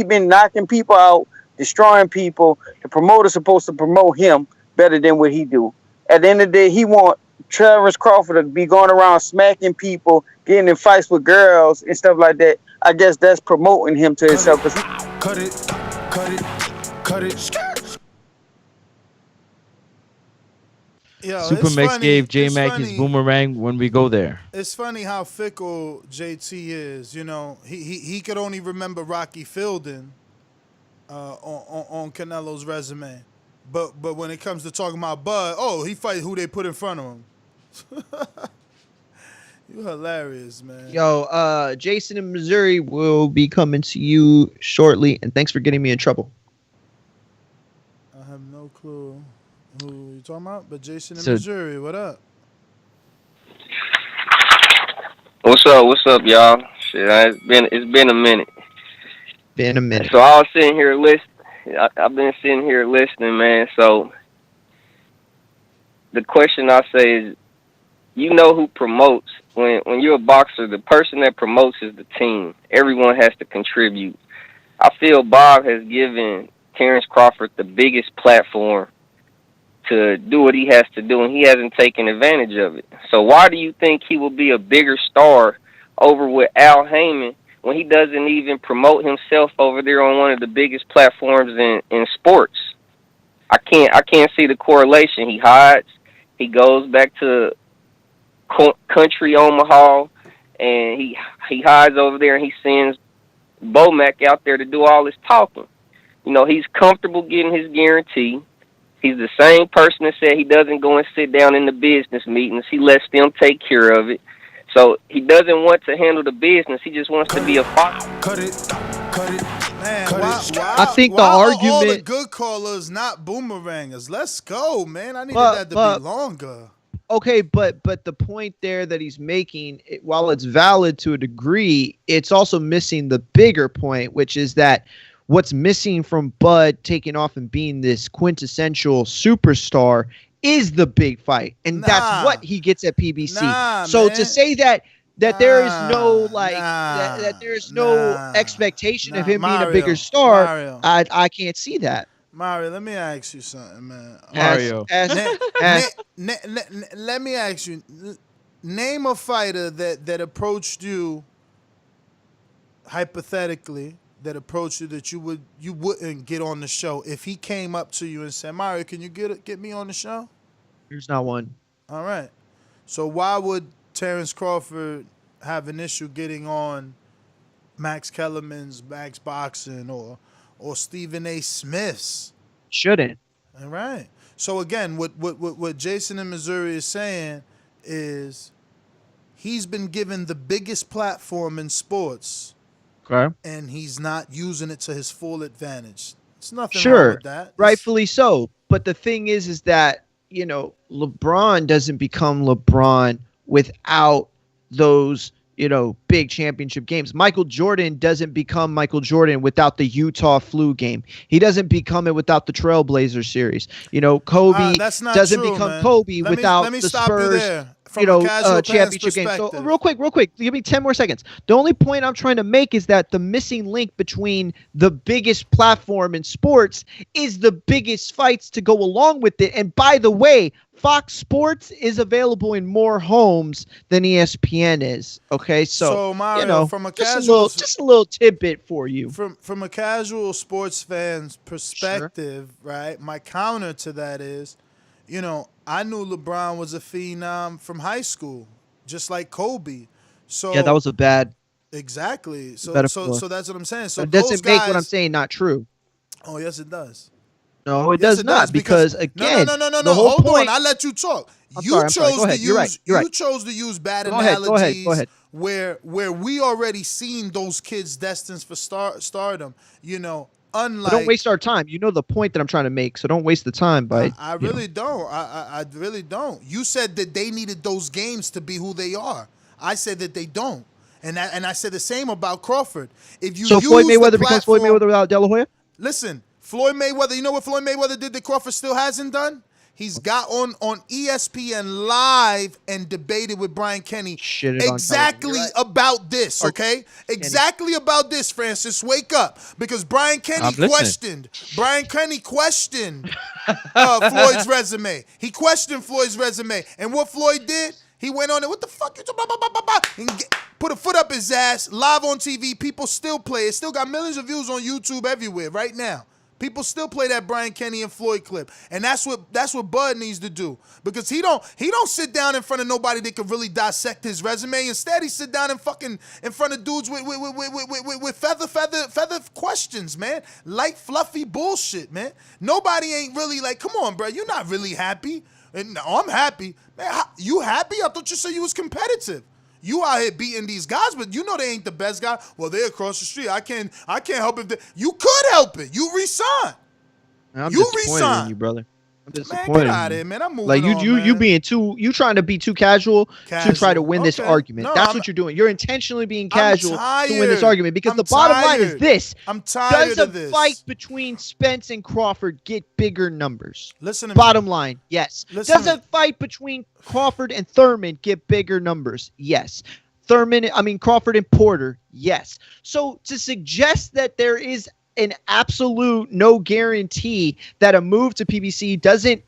[SPEAKER 13] been knocking people out, destroying people. The promoter's supposed to promote him better than what he do. At the end of the day, he want Terence Crawford to be going around smacking people, getting in fights with girls and stuff like that. I guess that's promoting him to himself.
[SPEAKER 7] Cut it.
[SPEAKER 8] Yo,
[SPEAKER 11] Super Mix gave J Mac his boomerang when we go there.
[SPEAKER 8] It's funny how fickle JT is. You know, he could only remember Rocky Fielding on Canelo's resume, but when it comes to talking about Bud, he fight who they put in front of him. You hilarious, man.
[SPEAKER 9] yo, Jason in Missouri will be coming to you shortly, and thanks for getting me in trouble.
[SPEAKER 8] I have no clue who you talking about, but Jason in
[SPEAKER 13] So-
[SPEAKER 8] Missouri, what up?
[SPEAKER 13] What's up, y'all? Shit, it's been a minute.
[SPEAKER 9] Been a minute.
[SPEAKER 13] So I was sitting here listening. I've been sitting here listening, man. So the question I say is, you know who promotes. When you're a boxer, the person that promotes is the team. Everyone has to contribute. I feel Bob has given Terence Crawford the biggest platform to do what he has to do, and he hasn't taken advantage of it. So why do you think he will be a bigger star over with Al Heyman when he doesn't even promote himself over there on one of the biggest platforms in sports? I can't see the correlation. He hides. He goes back to country Omaha, and he hides over there, and he sends Bomac out there to do all his talking. You know, he's comfortable getting his guarantee. He's the same person that said he doesn't go and sit down in the business meetings. He lets them take care of it. So he doesn't want to handle the business. He just wants to be a fighter.
[SPEAKER 7] Cut it.
[SPEAKER 8] Man,
[SPEAKER 9] I think the
[SPEAKER 8] why are all the
[SPEAKER 9] argument-
[SPEAKER 8] good callers not boomerangers? Let's go, man. I needed that to be longer.
[SPEAKER 9] Okay, but the point there that he's making, while it's valid to a degree, it's also missing the bigger point, which is that what's missing from Bud taking off and being this quintessential superstar is the big fight, and that's what he gets at PBC. So to say that there is no that there's no expectation of him being a bigger star,
[SPEAKER 8] Mario.
[SPEAKER 9] I can't see that.
[SPEAKER 8] Mario, let me ask you something, man.
[SPEAKER 11] Mario.
[SPEAKER 8] Let me ask you, name a fighter that approached you, hypothetically, that you wouldn't get on the show if he came up to you and said, Mario, can you get me on the show?
[SPEAKER 9] There's not one.
[SPEAKER 8] All right. So why would Terence Crawford have an issue getting on Max Kellerman's Max Boxing or Stephen A. Smith's?
[SPEAKER 9] Shouldn't.
[SPEAKER 8] All right. So again, what Jason in Missouri is saying is he's been given the biggest platform in sports,
[SPEAKER 9] Okay.
[SPEAKER 8] and he's not using it to his full advantage. There's nothing wrong
[SPEAKER 9] Sure,
[SPEAKER 8] with that.
[SPEAKER 9] rightfully so. But the thing is that, LeBron doesn't become LeBron without those, big championship games. Michael Jordan doesn't become Michael Jordan without the Utah flu game. He doesn't become it without the Trailblazer series. Kobe doesn't become Kobe without the Spurs. Championship game. So real quick, give me 10 more seconds. The only point I'm trying to make is that the missing link between the biggest platform in sports is the biggest fights to go along with it. And by the way, Fox Sports is available in more homes than ESPN is. Okay, so
[SPEAKER 8] Mario, from a casual,
[SPEAKER 9] just a little tidbit for you.
[SPEAKER 8] From a casual sports fan's perspective, right? My counter to that is, I knew LeBron was a phenom from high school, just like Kobe. So
[SPEAKER 9] yeah, that was a bad.
[SPEAKER 8] Exactly. So
[SPEAKER 9] that's what
[SPEAKER 8] I'm saying. So
[SPEAKER 9] it doesn't make what I'm saying not true.
[SPEAKER 8] Oh yes, it does.
[SPEAKER 9] No, it does not because again,
[SPEAKER 8] no.
[SPEAKER 9] The whole
[SPEAKER 8] Hold
[SPEAKER 9] point,
[SPEAKER 8] on, I let you talk.
[SPEAKER 9] I'm sorry. You're right.
[SPEAKER 8] You chose to use bad analogies.
[SPEAKER 9] Go ahead.
[SPEAKER 8] Where we already seen those kids destined for stardom. Unlike,
[SPEAKER 9] don't waste our time. You know the point that I'm trying to make, so don't waste the time.
[SPEAKER 8] I really don't. I really don't. You said that they needed those games to be who they are. I said that they don't, and I said the same about Crawford. If you
[SPEAKER 9] Floyd Mayweather becomes Floyd Mayweather without De La Hoya.
[SPEAKER 8] Listen, Floyd Mayweather. You know what Floyd Mayweather did that Crawford still hasn't done? He's got on ESPN Live and debated with Brian Kenny exactly about this, okay? Exactly about this, Francis. Wake up. Because Brian Kenny questioned Floyd's resume. He questioned Floyd's resume. And what Floyd did, he went on it, what the fuck you doing? And put a foot up his ass, live on TV. People still play it. Still got millions of views on YouTube everywhere right now. People still play that Brian Kenny and Floyd clip, and that's what Bud needs to do, because he don't sit down in front of nobody that can really dissect his resume. Instead, he sit down in front of dudes with feather questions, man, light fluffy bullshit, man. Nobody ain't really like, come on, bro, you're not really happy. And no, I'm happy, man. You happy? I thought you said you was competitive. You out here beating these guys, but you know they ain't the best guy. Well, they're across the street. I can't help it. You could help it. You resign.
[SPEAKER 9] I'm disappointed in you, brother. I'm disappointed.
[SPEAKER 8] Man, get out of here, man. I'm moving
[SPEAKER 9] like
[SPEAKER 8] on,
[SPEAKER 9] you being you trying to be too casual to try to win this argument.
[SPEAKER 8] No,
[SPEAKER 9] That's what you're doing. You're intentionally being casual to win this argument because the bottom line is this.
[SPEAKER 8] I'm tired of this.
[SPEAKER 9] Does a fight between Spence and Crawford get bigger numbers?
[SPEAKER 8] Listen to me.
[SPEAKER 9] Bottom line, yes. Does a fight between Crawford and Thurman get bigger numbers? Yes. Crawford and Porter, yes. So to suggest that there is an absolute no guarantee that a move to PBC doesn't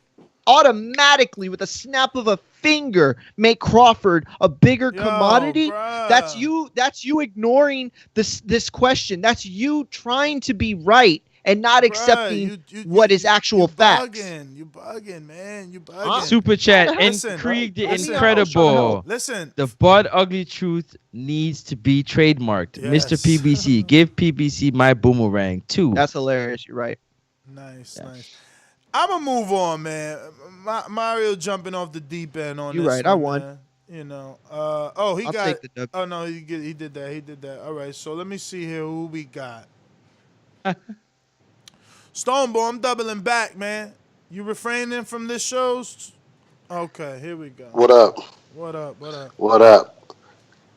[SPEAKER 9] automatically, with a snap of a finger, make Crawford a bigger commodity, that's you ignoring this question. That's you trying to be right and not accepting what is actual facts.
[SPEAKER 8] You bugging, man. You bugging.
[SPEAKER 11] Super chat. Incredible.
[SPEAKER 8] Listen.
[SPEAKER 11] The Bud Ugly Truth needs to be trademarked.
[SPEAKER 8] Yes.
[SPEAKER 11] Mr. PBC, give PBC my boomerang too.
[SPEAKER 9] That's hilarious. You're right.
[SPEAKER 8] Nice. I'm going to move on, man. Mario jumping off the deep end on this.
[SPEAKER 9] You're right. I won.
[SPEAKER 8] Man. He
[SPEAKER 9] I'll
[SPEAKER 8] got.
[SPEAKER 9] take the W.
[SPEAKER 8] Oh, no, he did that. He did that. All right, so let me see here who we got. Stoneball, I'm doubling back, man. You refraining from this shows? Okay, here we go.
[SPEAKER 17] What up?
[SPEAKER 8] What up?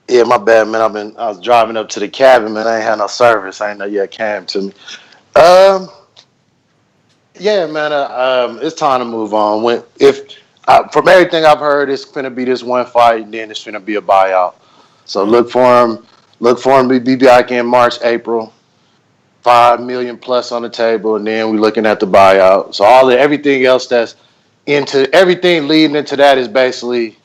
[SPEAKER 17] Yeah, my bad, man. I was driving up to the cabin, man. I ain't had no service. I ain't know you had came to me. Yeah, man. It's time to move on. From everything I've heard, it's gonna be this one fight, and then it's gonna be a buyout. So look for him. Look for him to be back in March, April. 5 million plus on the table, and then we're looking at the buyout. So everything else everything leading into that is basically.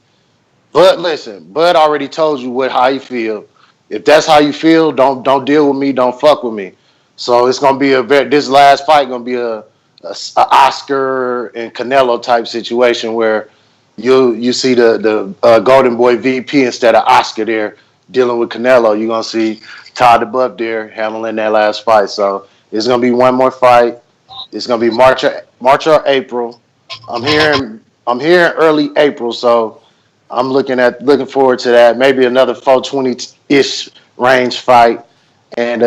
[SPEAKER 17] But listen, Bud already told you how you feel. If that's how you feel, don't deal with me. Don't fuck with me. So it's gonna be this last fight gonna be a Oscar and Canelo type situation where you see the Golden Boy VP instead of Oscar there dealing with Canelo. You're gonna see Todd the Buff there handling that last fight. So it's gonna be one more fight. It's gonna be March or April. I'm hearing early April, so I'm looking forward to that. Maybe another 420-ish range fight, and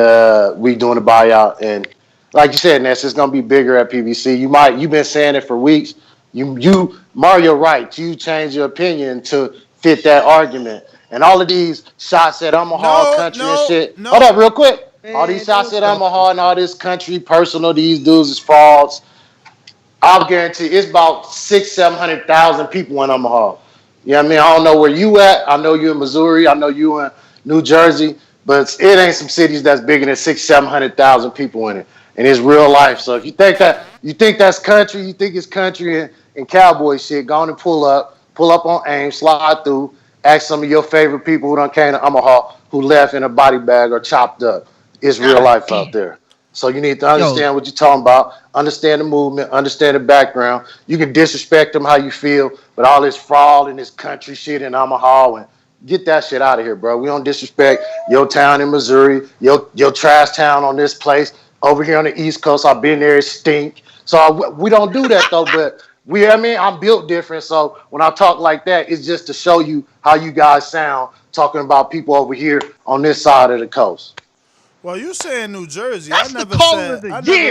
[SPEAKER 17] we doing a buyout. And like you said, Ness, it's gonna be bigger at PBC. You've been saying it for weeks. You Mario right. You change your opinion to fit that argument. And all of these shots at Omaha country and shit. Hold up, real quick. All these shots at Omaha and all this country personal. These dudes is frauds. I'll guarantee it's about 700,000 people in Omaha. You know what I mean? I don't know where you at. I know you in Missouri. I know you in New Jersey. But it ain't some cities that's bigger than 700,000 people in it. And it's real life. So if you think that's country, you think it's country and cowboy shit, go on and pull up on AIM, slide through, ask some of your favorite people who done came to Omaha who left in a body bag or chopped up. It's real life out there. So you need to understand what you're talking about, understand the movement, understand the background. You can disrespect them how you feel, but all this fraud and this country shit in Omaha, and get that shit out of here, bro. We don't disrespect your town in Missouri, your trash town on this place. Over here on the East Coast, I've been there, it stink. So we don't do that though, but I'm built different. So when I talk like that, it's just to show you how you guys sound talking about people over here on this side of the coast.
[SPEAKER 8] Well, you saying New Jersey?
[SPEAKER 9] That's
[SPEAKER 8] I never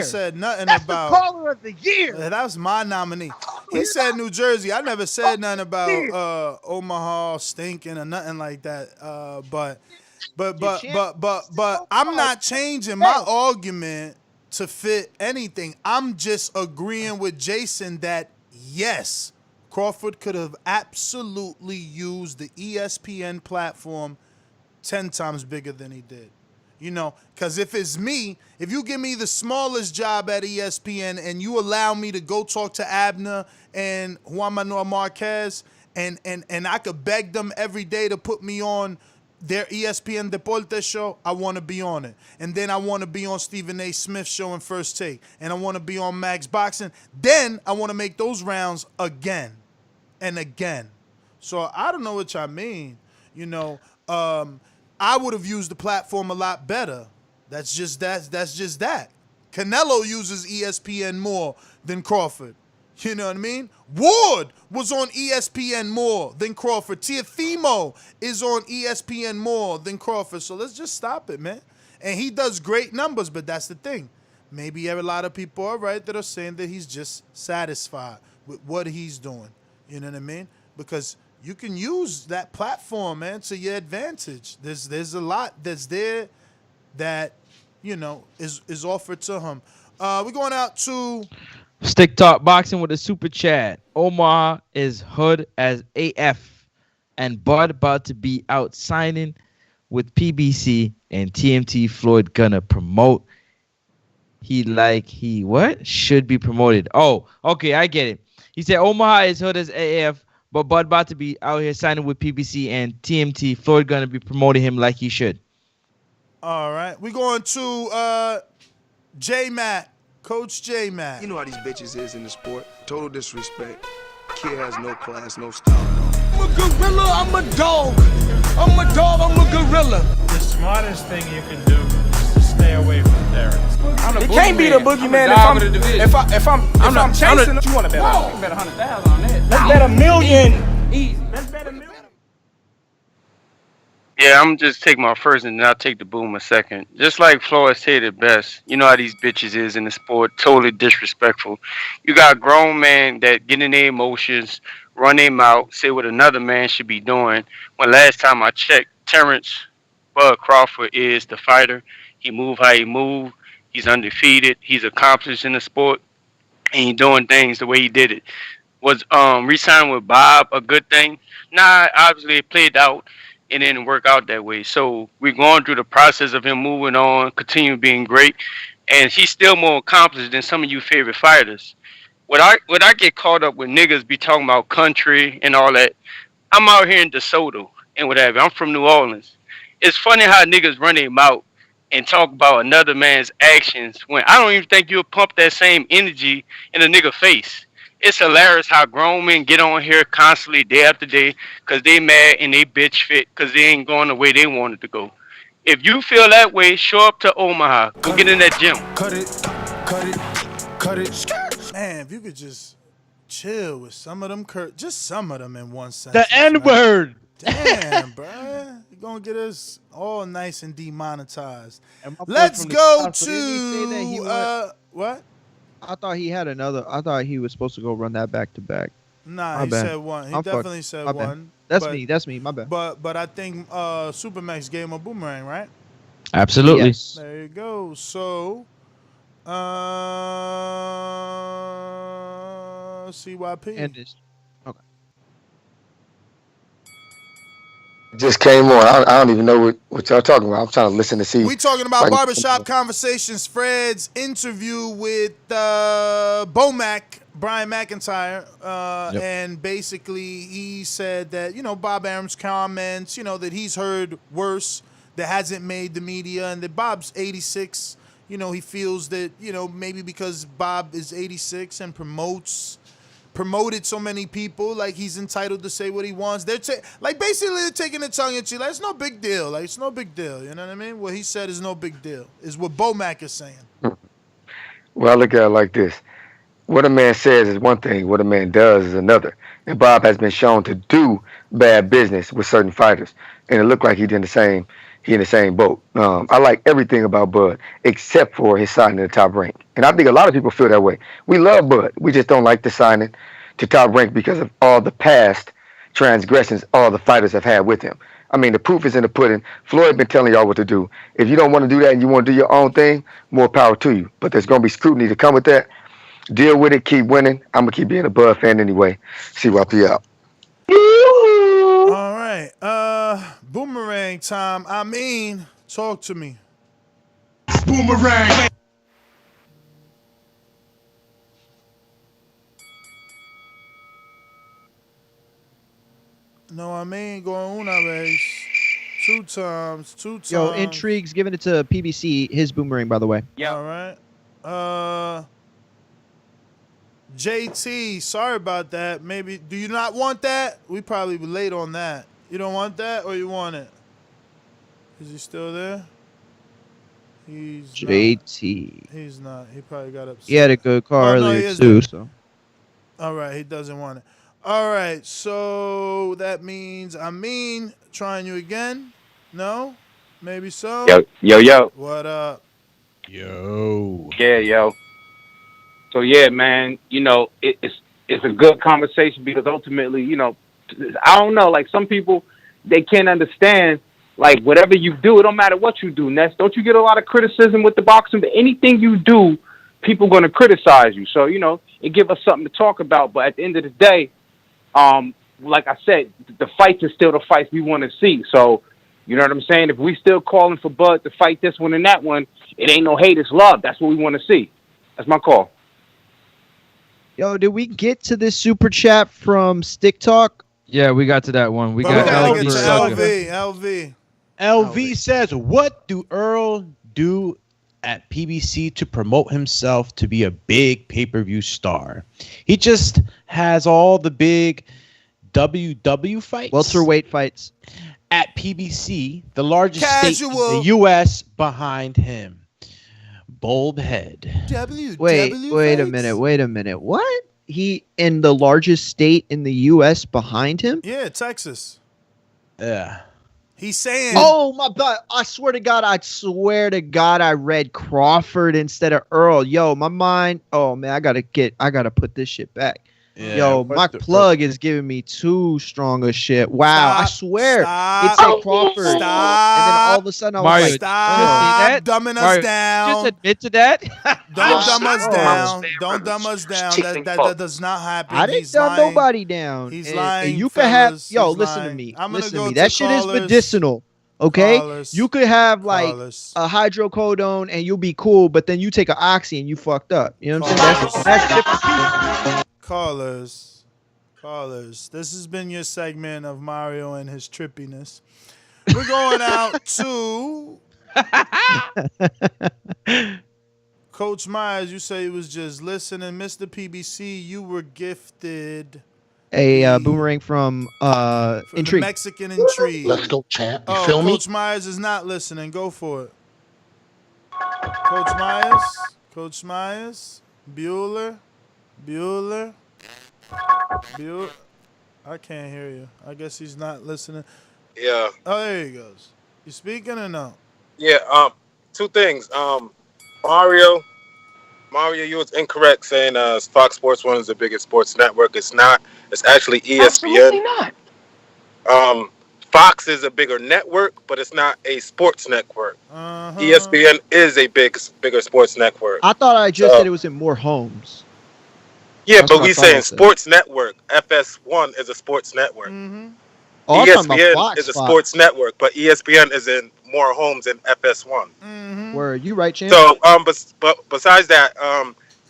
[SPEAKER 8] said nothing
[SPEAKER 9] That's
[SPEAKER 8] about.
[SPEAKER 9] the caller of the year.
[SPEAKER 8] That was my nominee. He said New Jersey. I never said nothing about Omaha stinking or nothing like that. But I'm not changing my argument to fit anything. I'm just agreeing with Jason that yes, Crawford could have absolutely used the ESPN platform 10 times bigger than he did. You know, because if it's me, if you give me the smallest job at ESPN and you allow me to go talk to Abner and Juan Manuel Marquez and I could beg them every day to put me on their ESPN Deportes show, I want to be on it. And then I want to be on Stephen A. Smith's show in First Take. And I want to be on Max Boxing. Then I want to make those rounds again and again. So I don't know what y'all mean. You know, I would have used the platform a lot better. That's just that. Canelo uses ESPN more than Crawford. You know what I mean? Ward was on ESPN more than Crawford. Teofimo is on ESPN more than Crawford. So let's just stop it, man. And he does great numbers, but that's the thing. Maybe a lot of people are right that are saying that he's just satisfied with what he's doing. You know what I mean? Because you can use that platform, man, to your advantage. There's a lot that's there that, you know, is offered to him. We're going out to
[SPEAKER 11] Stick Talk Boxing with a super chat. Omar is hood as AF, and Bud about to be out signing with PBC and TMT. Floyd gonna promote. Should be promoted. Oh, okay, I get it. He said Omaha is hood as AF. But Bud about to be out here signing with PBC and TMT. Floyd gonna be promoting him like he should.
[SPEAKER 8] All right. We're going to J-Mac. Coach J-Mac.
[SPEAKER 1] You know how these bitches is in the sport. Total disrespect. Kid has no class, no style. I'm a gorilla, I'm a dog. I'm a dog, I'm a gorilla.
[SPEAKER 18] The smartest thing you can do is to stay away from Terence.
[SPEAKER 19] It can't be the boogeyman if I'm chasing him. You want to bet? You can bet 100,000 on that. Let's bet $1 million. Easy. Let's bet $1 million.
[SPEAKER 21] Yeah, I'm just take my first and then I'll take the boom a second. Just like Floyd said it best, you know how these bitches is in the sport, totally disrespectful. You got a grown man that get in their emotions, run their mouth, say what another man should be doing. When last time I checked, Terence Bud Crawford is the fighter. He move how he move. He's undefeated. He's accomplished in the sport. And he's doing things the way he did it. Was re-signing with Bob a good thing? Nah, obviously it played out. It didn't work out that way. So we're going through the process of him moving on, continue being great. And he's still more accomplished than some of you favorite fighters. What I get caught up with niggas be talking about country and all that, I'm out here in DeSoto and whatever. I'm from New Orleans. It's funny how niggas run their mouth and talk about another man's actions when I don't even think you'll pump that same energy in a nigga face. It's hilarious how grown men get on here constantly day after day because they mad and they bitch fit because they ain't going the way they wanted to go. If you feel that way, show up to Omaha. Go get in that gym.
[SPEAKER 1] Cut it, Cut it.
[SPEAKER 8] Man, if you could just chill with some of them, just some of them in one sentence.
[SPEAKER 11] The N-word.
[SPEAKER 8] Damn, bruh. You're going to get us all nice and demonetized.
[SPEAKER 11] And my boy
[SPEAKER 8] Let's
[SPEAKER 11] from the
[SPEAKER 8] go
[SPEAKER 11] South, so didn't he say that he
[SPEAKER 8] to, what?
[SPEAKER 9] I thought he had another. I thought he was supposed to go run that back to back.
[SPEAKER 8] Nah,
[SPEAKER 9] My
[SPEAKER 8] he
[SPEAKER 9] bad.
[SPEAKER 8] said one. He
[SPEAKER 9] I'm
[SPEAKER 8] definitely
[SPEAKER 9] fucked.
[SPEAKER 8] said
[SPEAKER 9] My bad.
[SPEAKER 8] one.
[SPEAKER 9] That's
[SPEAKER 8] but-
[SPEAKER 9] me. That's me. My bad.
[SPEAKER 8] But I think Supermax gave him a boomerang, right?
[SPEAKER 11] Absolutely.
[SPEAKER 9] Yes.
[SPEAKER 8] There you go. So, CYP.
[SPEAKER 9] And this. Okay.
[SPEAKER 17] Just came on. I don't even know what y'all talking about. I'm trying to listen to see.
[SPEAKER 8] We talking about
[SPEAKER 17] if I can-
[SPEAKER 8] Barbershop Conversations, Fred's interview with Bomac, Brian McIntyre, and basically he said that, Bob Arum's comments, that he's heard worse, that hasn't made the media, and that Bob's 86. He feels that, maybe because Bob is 86 and promoted so many people, like he's entitled to say what he wants. They're basically they're taking the tongue in cheek. Like, it's no big deal. Like, it's no big deal. You know what I mean? What he said is no big deal. Is what Bomac is saying.
[SPEAKER 17] Well, I look at it like this. What a man says is one thing. What a man does is another. And Bob has been shown to do bad business with certain fighters. And it looked like he in the same boat. I like everything about Bud except for his signing to Top Rank. And I think a lot of people feel that way. We love Bud. We just don't like the signing to Top Rank because of all the past transgressions all the fighters have had with him. I mean, the proof is in the pudding. Floyd been telling y'all what to do. If you don't want to do that and you want to do your own thing, more power to you. But there's going to be scrutiny to come with that. Deal with it. Keep winning. I'm going to keep being a Bud fan anyway. CYP out.
[SPEAKER 8] All right. Boomerang time. I mean, talk to me.
[SPEAKER 3] Boomerang.
[SPEAKER 8] No, I mean, going una vez. Two times.
[SPEAKER 9] Yo, Intrigue's giving it to PBC. His boomerang, by the way.
[SPEAKER 8] Yeah. All right. JT, sorry about that. Maybe, do you not want that? We probably were late on that. You don't want that, or you want it? Is he still there? He's
[SPEAKER 9] JT.
[SPEAKER 8] Not. He's not. He probably got upset.
[SPEAKER 9] He had a good car earlier too. So.
[SPEAKER 8] All right, he doesn't want it. All right, so that means trying you again. No, maybe so.
[SPEAKER 12] Yo.
[SPEAKER 8] What up?
[SPEAKER 11] Yo.
[SPEAKER 12] Yeah, yo. So yeah, man, it's a good conversation because ultimately, I don't know, like some people, they can't understand, like whatever you do, it don't matter what you do, Ness. Don't you get a lot of criticism with the boxing? But anything you do, people going to criticize you. So, it give us something to talk about. But at the end of the day, like I said, the fights are still the fights we want to see. So, you know what I'm saying? If we still calling for Bud to fight this one and that one, it ain't no hate, it's love. That's what we want to see. That's my call.
[SPEAKER 9] Yo, did we get to this super chat from Stick Talk?
[SPEAKER 11] Yeah, we got to that one. We
[SPEAKER 8] But
[SPEAKER 11] got
[SPEAKER 8] we gotta get to LV.
[SPEAKER 2] LV says, what do Earl do at PBC to promote himself to be a big pay-per-view star? He just has all the big WW fights.
[SPEAKER 9] Welterweight fights.
[SPEAKER 2] At PBC, the largest state in
[SPEAKER 8] Casual.
[SPEAKER 2] the U.S. behind him. Bold head.
[SPEAKER 9] Wait a minute. What? He in the largest state in the U.S. behind him?
[SPEAKER 8] Yeah, Texas.
[SPEAKER 2] Yeah.
[SPEAKER 8] He's saying.
[SPEAKER 9] Oh my God! I swear to God! I read Crawford instead of Earl. Yo, my mind. Oh man, I gotta put this shit back.
[SPEAKER 2] Yeah,
[SPEAKER 9] Yo, my plug is giving me too strong a shit. Wow, I swear it said Crawford, and then all of a sudden I was
[SPEAKER 11] Mario,
[SPEAKER 9] like,
[SPEAKER 8] Stop dumbing us
[SPEAKER 11] Mario,
[SPEAKER 8] down.
[SPEAKER 11] just admit to that.
[SPEAKER 8] Don't dumb us down. Don't dumb us down. That does not happen.
[SPEAKER 9] I didn't dumb nobody down.
[SPEAKER 8] He's
[SPEAKER 9] And
[SPEAKER 8] lying.
[SPEAKER 9] you could have,
[SPEAKER 8] fellas.
[SPEAKER 9] yo,
[SPEAKER 8] He's
[SPEAKER 9] listen
[SPEAKER 8] lying.
[SPEAKER 9] to me.
[SPEAKER 8] I'm gonna
[SPEAKER 9] Listen
[SPEAKER 8] go
[SPEAKER 9] to me.
[SPEAKER 8] to
[SPEAKER 9] That shit is
[SPEAKER 8] callers.
[SPEAKER 9] medicinal. Okay,
[SPEAKER 8] Callers.
[SPEAKER 9] you could have like
[SPEAKER 8] Callers.
[SPEAKER 9] a hydrocodone and you'll be cool, but then you take an oxy and you fucked up. You know what I'm saying? That's different people.
[SPEAKER 8] Callers. This has been your segment of Mario and his trippiness. We're going out to Coach Myers. You say he was just listening. Mr. PBC, you were gifted
[SPEAKER 9] A boomerang from
[SPEAKER 8] the
[SPEAKER 9] Intrigue.
[SPEAKER 8] Mexican Intrigue.
[SPEAKER 4] Let's go, champ. You
[SPEAKER 8] Oh,
[SPEAKER 4] feel me?
[SPEAKER 8] Coach Myers is not listening. Go for it. Coach Myers. Bueller. I can't hear you. I guess he's not listening.
[SPEAKER 4] Yeah.
[SPEAKER 8] Oh, there he goes. You speaking or no?
[SPEAKER 4] Yeah. Two things. Mario, you was incorrect saying Fox Sports One is the biggest sports network. It's not. It's actually ESPN.
[SPEAKER 6] Absolutely not.
[SPEAKER 4] Fox is a bigger network, but it's not a sports network.
[SPEAKER 8] Uh-huh.
[SPEAKER 4] ESPN is a bigger sports network.
[SPEAKER 9] I thought I just said it was in more homes.
[SPEAKER 4] Yeah,
[SPEAKER 9] That's
[SPEAKER 4] but
[SPEAKER 9] what I
[SPEAKER 4] we
[SPEAKER 9] thought I
[SPEAKER 4] saying
[SPEAKER 9] said.
[SPEAKER 4] sports network. FS1 is a sports network.
[SPEAKER 9] Oh, I'm talking about
[SPEAKER 4] ESPN
[SPEAKER 9] Fox,
[SPEAKER 4] is a
[SPEAKER 9] Fox.
[SPEAKER 4] sports network, but ESPN is in more homes than FS1.
[SPEAKER 9] Where you right, champ?
[SPEAKER 4] So, but besides that,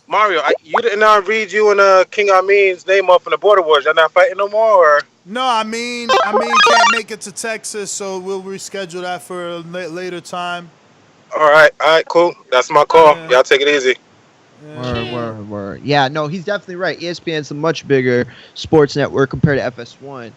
[SPEAKER 4] Mario, you didn't read you and King Amin's name off in the Border Wars. Y'all not fighting no more, or?
[SPEAKER 8] No, I mean can't make it to Texas, so we'll reschedule that for a later time.
[SPEAKER 4] All right, cool. That's my call. Y'all take it easy.
[SPEAKER 9] Word. Yeah, no, he's definitely right. ESPN's a much bigger sports network compared to FS1.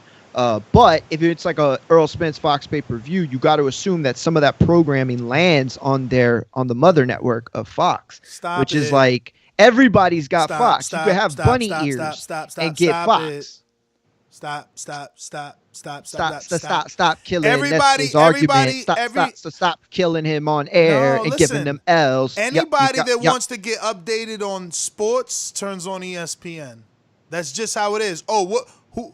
[SPEAKER 9] But if it's like a Earl Spence Fox pay-per-view, you got to assume that some of that programming lands on the mother network of Fox, which is like everybody's got Fox. You could have bunny ears and get Fox. Stop killing Stop killing him on air and giving them L's.
[SPEAKER 8] Anybody that wants to get updated on sports turns on ESPN. That's just how it is. Oh,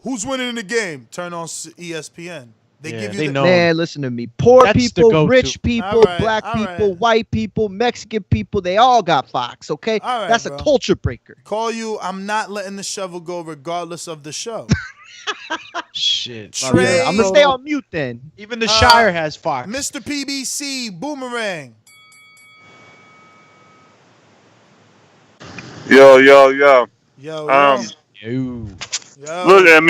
[SPEAKER 8] who's winning in the game? Turn on ESPN. They give you
[SPEAKER 9] Man, listen to me. Poor people, rich people, black people, white people, Mexican people, they all got Fox, okay?
[SPEAKER 8] All right,
[SPEAKER 9] that's
[SPEAKER 8] bro.
[SPEAKER 9] a culture breaker.
[SPEAKER 8] Call you, I'm not letting the shovel go regardless of the show.
[SPEAKER 2] Shit.
[SPEAKER 8] Trey,
[SPEAKER 9] I'm gonna stay on mute then.
[SPEAKER 2] Even the Shire has Fox.
[SPEAKER 8] Mr. PBC, Boomerang.
[SPEAKER 20] Yo.
[SPEAKER 8] Yo.
[SPEAKER 20] Look, I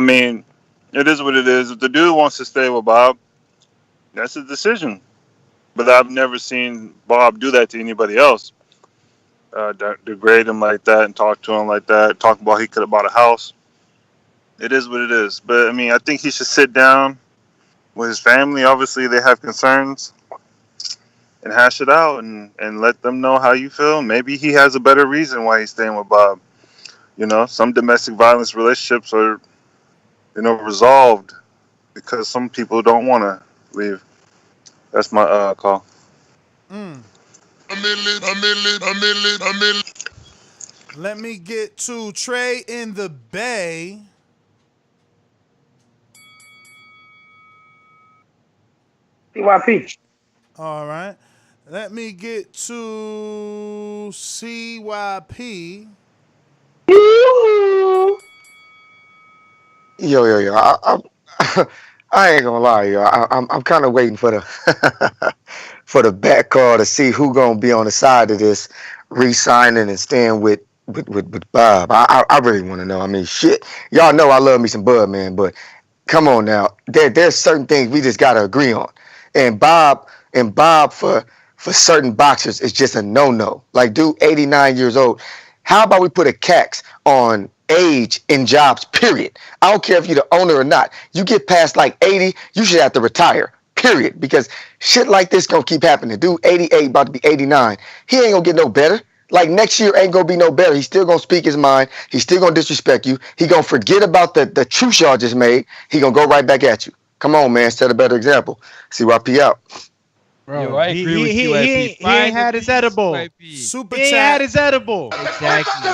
[SPEAKER 20] mean, it is what it is. If the dude wants to stay with Bob, that's his decision. But I've never seen Bob do that to anybody else. Degrade him like that and talk to him like that. Talk about he could have bought a house. It is what it is. But I mean, I think he should sit down with his family. Obviously, they have concerns, and hash it out and let them know how you feel. Maybe he has a better reason why he's staying with Bob. You know, some domestic violence relationships are, resolved because some people don't want to leave. That's my call.
[SPEAKER 8] Let me get to Trey in the Bay.
[SPEAKER 12] CYP.
[SPEAKER 8] All right. Let me get to CYP.
[SPEAKER 10] Yo. I ain't gonna lie, yo. I'm kind of waiting for the for the back call to see who gonna be on the side of this, re-signing and staying with Bob. I really want to know. I mean, shit. Y'all know I love me some Bud, man, but come on now. There's certain things we just gotta agree on, and Bob for certain boxers is just a no. Like, dude, 89 years old. How about we put a cax on age in jobs, period? I don't care if you're the owner or not. You get past like 80, you should have to retire, period. Because shit like this gonna keep happening. Dude, 88, about to be 89. He ain't gonna get no better. Like, next year ain't gonna be no better. He's still gonna speak his mind. He's still gonna disrespect you. He gonna forget about the truth y'all just made. He gonna go right back at you. Come on, man. Set a better example. CYP out.
[SPEAKER 2] Bro,
[SPEAKER 11] Yo, I agree with you.
[SPEAKER 2] He ain't had his edible.
[SPEAKER 8] Super
[SPEAKER 2] He ain't
[SPEAKER 8] chat.
[SPEAKER 2] had his edible.
[SPEAKER 11] Exactly.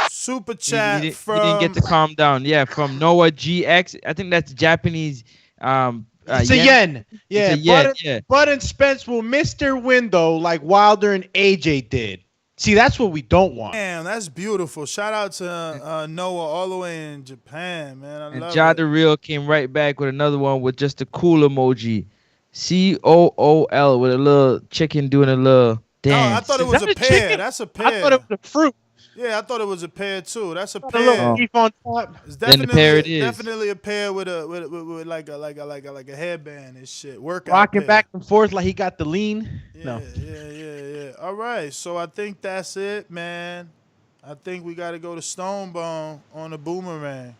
[SPEAKER 8] Super chat
[SPEAKER 11] He
[SPEAKER 8] from.
[SPEAKER 11] didn't get to calm down. Yeah, from Noah GX. I think that's Japanese.
[SPEAKER 2] It's a yen. Yeah,
[SPEAKER 11] It's a yen,
[SPEAKER 2] Bud and Spence will miss their window like Wilder and AJ did. See, that's what we don't want.
[SPEAKER 8] Damn, that's beautiful. Shout out to Noah all the way in Japan, man. I
[SPEAKER 11] And
[SPEAKER 8] love
[SPEAKER 11] Ja
[SPEAKER 8] it.
[SPEAKER 11] the Real came right back with another one with just a cool emoji. COOL with a little chicken doing a little dance.
[SPEAKER 8] Oh, I thought it was a pear. That's a pear.
[SPEAKER 2] I thought it was a fruit.
[SPEAKER 8] Yeah, I thought it was a pear too. That's a
[SPEAKER 2] A
[SPEAKER 8] pear.
[SPEAKER 2] little leaf on top.
[SPEAKER 8] It's
[SPEAKER 11] Then the pear it is.
[SPEAKER 8] definitely a pear with like a headband and shit. Workout.
[SPEAKER 2] Rocking
[SPEAKER 8] pear.
[SPEAKER 2] back and forth like he got the lean. No.
[SPEAKER 8] Yeah. All right, so I think that's it, man. I think we got to go to Stonebone on the Boomerang.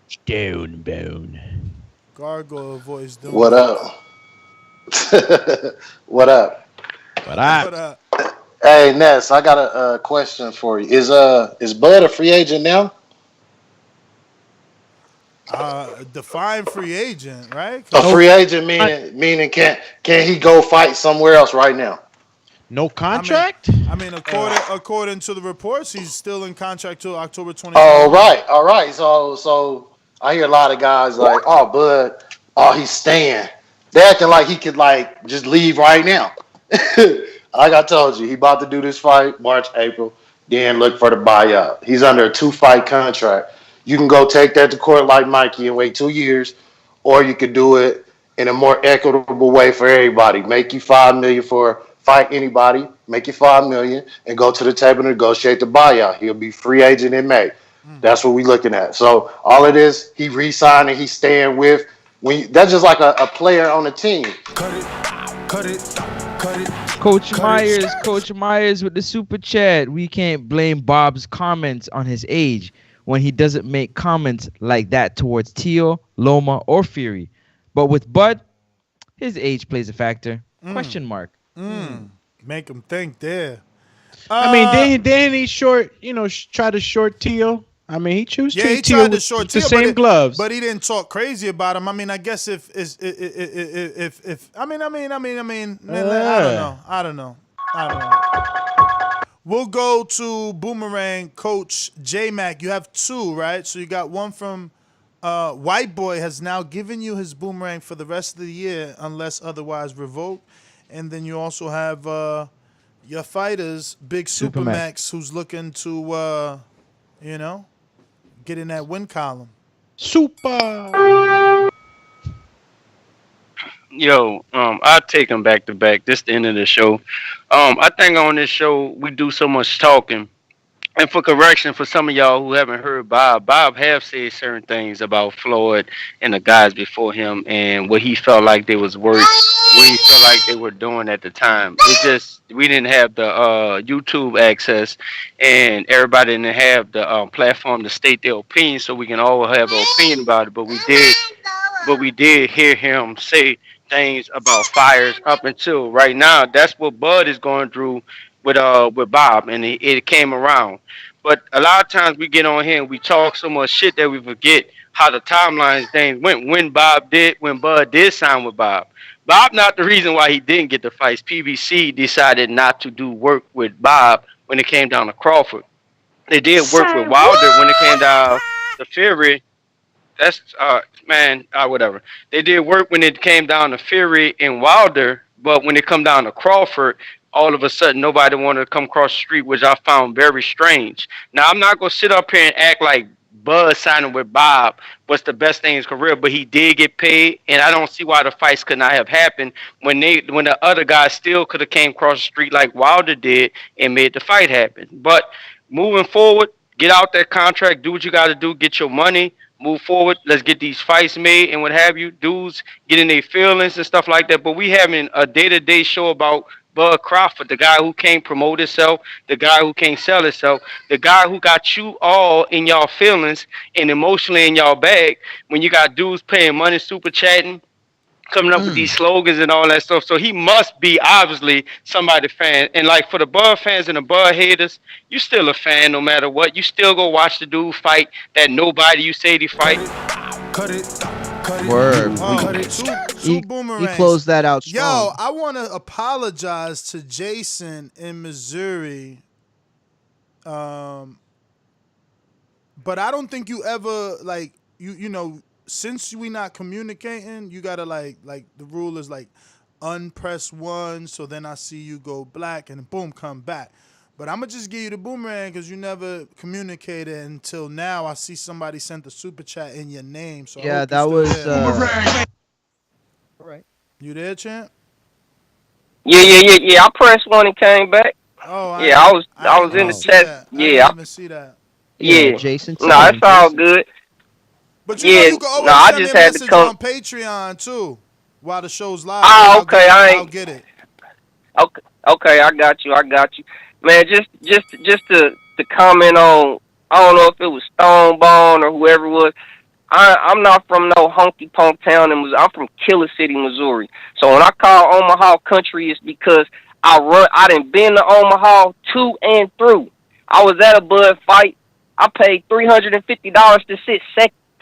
[SPEAKER 2] Stonebone.
[SPEAKER 8] Gargoyle voice doing.
[SPEAKER 17] What up? What up?
[SPEAKER 2] But I.
[SPEAKER 8] But
[SPEAKER 17] Hey Ness, I got a question for you. Is Bud a free agent now?
[SPEAKER 8] define free agent, right?
[SPEAKER 17] A
[SPEAKER 8] 'Cause
[SPEAKER 17] free agent meaning can he go fight somewhere else right now?
[SPEAKER 2] No contract?
[SPEAKER 8] I mean, according to the reports, he's still in contract till October 2021.
[SPEAKER 17] All right. So I hear a lot of guys like, oh, Bud, oh, he's staying. They acting like he could like just leave right now. Like I told you, he about to do this fight March, April, then look for the buyout. He's under a 2-fight contract. You can go take that to court like Mikey and wait 2 years, or you could do it in a more equitable way for everybody. Make you $5 million for fight anybody, make you $5 million, and go to the table and negotiate the buyout. He'll be free agent in May. That's what we're looking at. So all it is, he re-signed and he's staying with. That's just like a player on the team.
[SPEAKER 19] Cut it.
[SPEAKER 11] Coach Myers with the super chat. We can't blame Bob's comments on his age when he doesn't make comments like that towards Teo, Loma, or Fury. But with Bud, his age plays a factor. Question mark.
[SPEAKER 8] Make him think there.
[SPEAKER 2] I mean, didn't he short? Try to short Teo. I mean, he chose
[SPEAKER 8] he
[SPEAKER 2] Teo
[SPEAKER 8] tried to
[SPEAKER 2] with
[SPEAKER 8] short
[SPEAKER 2] the
[SPEAKER 8] Teo,
[SPEAKER 2] same gloves.
[SPEAKER 8] but he didn't talk crazy about him. I mean, I guess if I mean, I don't know. We'll go to Boomerang Coach J-Mac. You have 2, right? So you got one from White Boy has now given you his boomerang for the rest of the year unless otherwise revoked. And then you also have your fighters, Big Supermax, who's looking to, get in that win column.
[SPEAKER 2] Super.
[SPEAKER 21] Yo, I'll take them back to back. This is the end of the show. I think on this show we do so much talking. And for correction, for some of y'all who haven't heard Bob have said certain things about Floyd and the guys before him and what he felt like they was worth, what he felt like they were doing at the time. It just, we didn't have the YouTube access and everybody didn't have the platform to state their opinion so we can all have an opinion about it. But we did hear him say things about fires up until right now. That's what Bud is going through with Bob, and it came around. But a lot of times we get on here and we talk so much shit that we forget how the timelines things went when Bud did sign with Bob. Bob not the reason why he didn't get the fights. PBC decided not to do work with Bob when it came down to Crawford. They did work with Wilder when it came down to Fury. That's whatever. They did work when it came down to Fury and Wilder, but when it come down to Crawford, all of a sudden nobody wanted to come across the street, which I found very strange. Now I'm not gonna sit up here and act like Bud signing with Bob was the best thing in his career, but he did get paid, and I don't see why the fights could not have happened when the other guys still could have came across the street like Wilder did and made the fight happen. But moving forward, get out that contract, do what you got to do, get your money. Move forward. Let's get these fights made and what have you. Dudes getting their feelings and stuff like that. But we having a day-to-day show about Bud Crawford, the guy who can't promote himself, the guy who can't sell himself, the guy who got you all in y'all feelings and emotionally in y'all bag when you got dudes paying money, super chatting, coming up with these slogans and all that stuff. So he must be obviously somebody fan. And like for the Bud fans and the Bud haters, you still a fan no matter what. You still go watch the dude fight that nobody you say he fight.
[SPEAKER 19] Cut it.
[SPEAKER 9] Word.
[SPEAKER 8] Two boomerangs.
[SPEAKER 9] He closed that out strong.
[SPEAKER 8] Yo, I want to apologize to Jason in Missouri. But I don't think you ever since we not communicating, you gotta like the rule is like unpress 1, so then I see you go black and boom, come back. But I'm gonna just give you the boomerang because you never communicated until now. I see somebody sent the super chat in your name. So
[SPEAKER 9] yeah, that was.
[SPEAKER 8] All right. You there, champ?
[SPEAKER 14] Yeah. I pressed 1 and came back.
[SPEAKER 8] Oh,
[SPEAKER 14] yeah, I was in the chat. Yeah,
[SPEAKER 8] I didn't see that.
[SPEAKER 14] Yeah,
[SPEAKER 9] Jason.
[SPEAKER 14] No, it's all good.
[SPEAKER 8] But you can always send me a message on Patreon too while the show's live.
[SPEAKER 14] Oh, okay,
[SPEAKER 8] I'll get it.
[SPEAKER 14] Okay, I got you. Man, just to comment on, I don't know if it was Stonebone or whoever it was. I'm not from no honky tonk town in Missouri. I'm from Killer City, Missouri. So when I call Omaha country, it's because I done been to Omaha to and through. I was at a Bud fight. I paid $350 to sit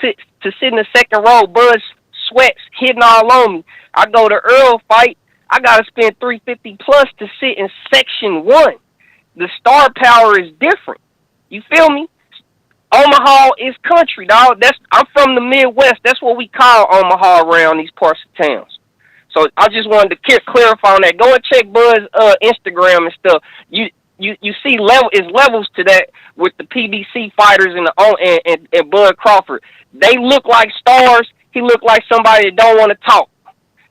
[SPEAKER 14] in the second row. Bud sweats hitting all on me. I go to Earl fight. I gotta spend $350 plus to sit in section 1. The star power is different. You feel me? Omaha is country, dog. I'm from the Midwest. That's what we call Omaha around these parts of towns. So I just wanted to clarify on that. Go and check Bud's Instagram and stuff. You see levels to that with the PBC fighters and Bud Crawford. They look like stars. He looked like somebody that don't want to talk.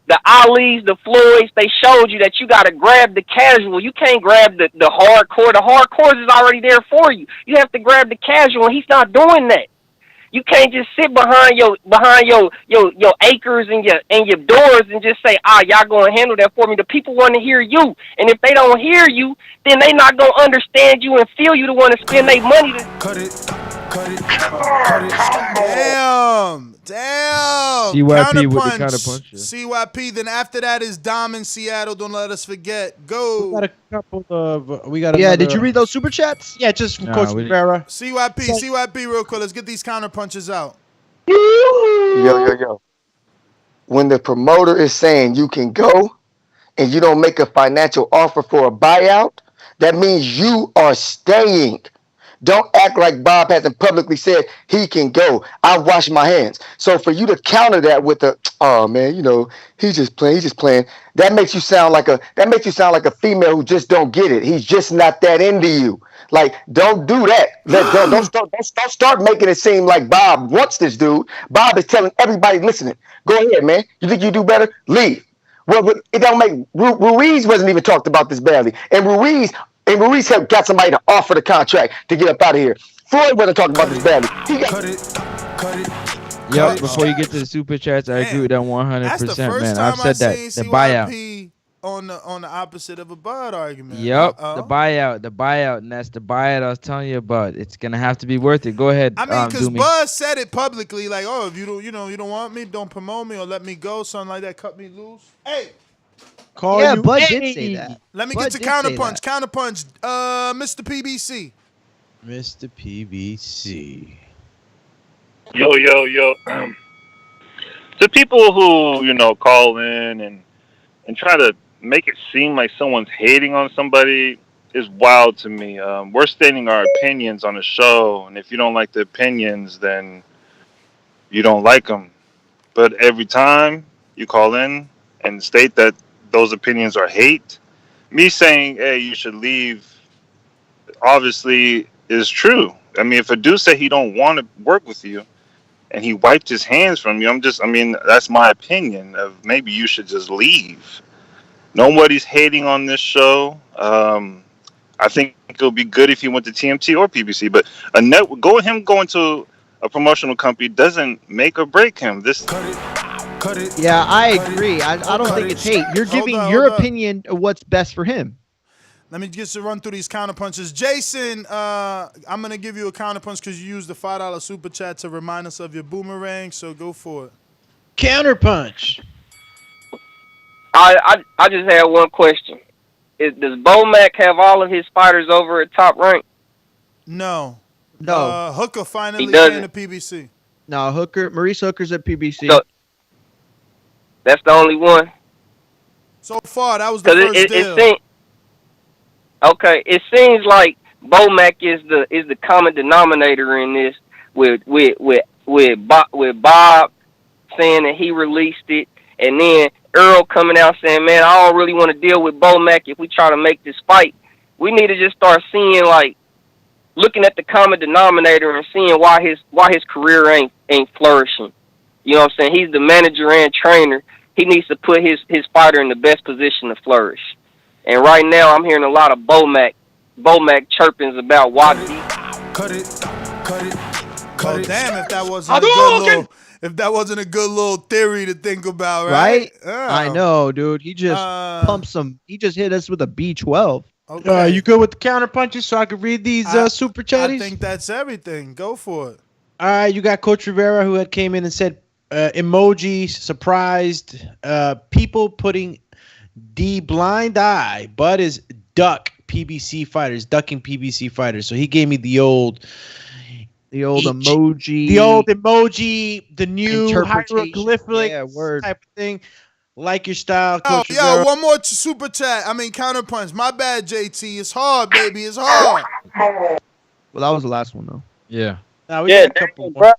[SPEAKER 14] The Alis, the Floyds, they showed you that you got to grab the casual. You can't grab the hardcore. The hardcore is already there for you. You have to grab the casual, and he's not doing that. You can't just sit behind your acres and your doors and just say, y'all gonna handle that for me. The people want to hear you, and if they don't hear you, then they not gonna understand you and feel you to want to spend their money to
[SPEAKER 8] cut it. Damn.
[SPEAKER 11] CYP with the counterpunch.
[SPEAKER 8] CYP. Then after that is Dom in Seattle. Don't let us forget. Go.
[SPEAKER 2] We got a couple of.
[SPEAKER 9] Yeah. Did you read those super chats?
[SPEAKER 2] Yeah, just from Coach Rivera.
[SPEAKER 8] CYP real quick. Let's get these counterpunches out.
[SPEAKER 10] Yo. When the promoter is saying you can go and you don't make a financial offer for a buyout, that means you are staying. Don't act like Bob hasn't publicly said he can go. I wash my hands. So for you to counter that with oh man, he's just playing. That makes you sound like a female who just don't get it. He's just not that into you. Like, don't do that. Don't start making it seem like Bob wants this dude. Bob is telling everybody listening, go ahead, man. You think you do better? Leave. Well, it don't make Ruiz wasn't even talked about this badly. And Ruiz got somebody to offer the contract to get up out of here. Floyd wasn't talking about this badly.
[SPEAKER 11] Yep, before you get to the super chats, I agree with that 100%, man. I've said that. The buyout.
[SPEAKER 8] On the opposite of a Bud argument.
[SPEAKER 11] Yep, the buyout, and that's the buyout I was telling you about. It's gonna have to be worth it. Go ahead.
[SPEAKER 8] I mean, because Bud said it publicly, like, "Oh, if you don't want me, don't promote me or let me go, something like that, cut me loose." Hey,
[SPEAKER 9] Bud did say that.
[SPEAKER 8] Let me get to counterpunch. Counterpunch, Mr. PBC.
[SPEAKER 2] Mr. PBC.
[SPEAKER 20] Yo. To people who call in and try to make it seem like someone's hating on somebody is wild to me. We're stating our opinions on the show, and if you don't like the opinions, then you don't like them. But every time you call in and state that those opinions are hate, me saying, hey, you should leave, obviously is true. I mean, if a dude said he don't want to work with you and he wiped his hands from you, that's my opinion of maybe you should just leave. Nobody's hating on this show. I think it'll be good if he went to TMT or PBC, but going to a promotional company doesn't make or break him.
[SPEAKER 9] Yeah, I agree. I don't think it's hate. You're giving your opinion of what's best for him.
[SPEAKER 8] Let me just run through these counterpunches. Jason, I'm going to give you a counterpunch because you used the $5 super chat to remind us of your boomerang, so go for it.
[SPEAKER 2] Counterpunch.
[SPEAKER 14] I just had one question. Does Bomac have all of his fighters over at Top Rank?
[SPEAKER 8] No.
[SPEAKER 9] No.
[SPEAKER 8] Hooker finally came to PBC.
[SPEAKER 9] No, Maurice Hooker's at PBC.
[SPEAKER 14] So, that's the only one?
[SPEAKER 8] So far, that was the first deal.
[SPEAKER 14] It seems like Bomac is the common denominator in this with Bob saying that he released it, and then Earl coming out saying, man, I don't really want to deal with Bomac if we try to make this fight. We need to just start seeing, looking at the common denominator and seeing why his career ain't flourishing. You know what I'm saying? He's the manager and trainer. He needs to put his fighter in the best position to flourish. And right now, I'm hearing a lot of Bomac chirpings about Wadi.
[SPEAKER 8] Cut it. Damn, if that wasn't a good little theory to think about, right?
[SPEAKER 9] I know, dude. He just pumped some. He just hit us with a B12.
[SPEAKER 8] Okay.
[SPEAKER 2] You good with the counterpunches so I can read these super chatties?
[SPEAKER 8] I think that's everything. Go for it.
[SPEAKER 2] All right, you got Coach Rivera who came in and said, emoji, surprised, people putting the blind eye. Bud is ducking PBC fighters. So he gave me the old
[SPEAKER 9] emoji,
[SPEAKER 2] the new hieroglyphic type of thing. Like your style, Coach.
[SPEAKER 8] Yo, one more super chat. Counterpunch. My bad, JT. It's hard, baby. It's hard.
[SPEAKER 9] Well, that was the last one though.
[SPEAKER 11] Yeah.
[SPEAKER 2] Now
[SPEAKER 15] yeah, bro.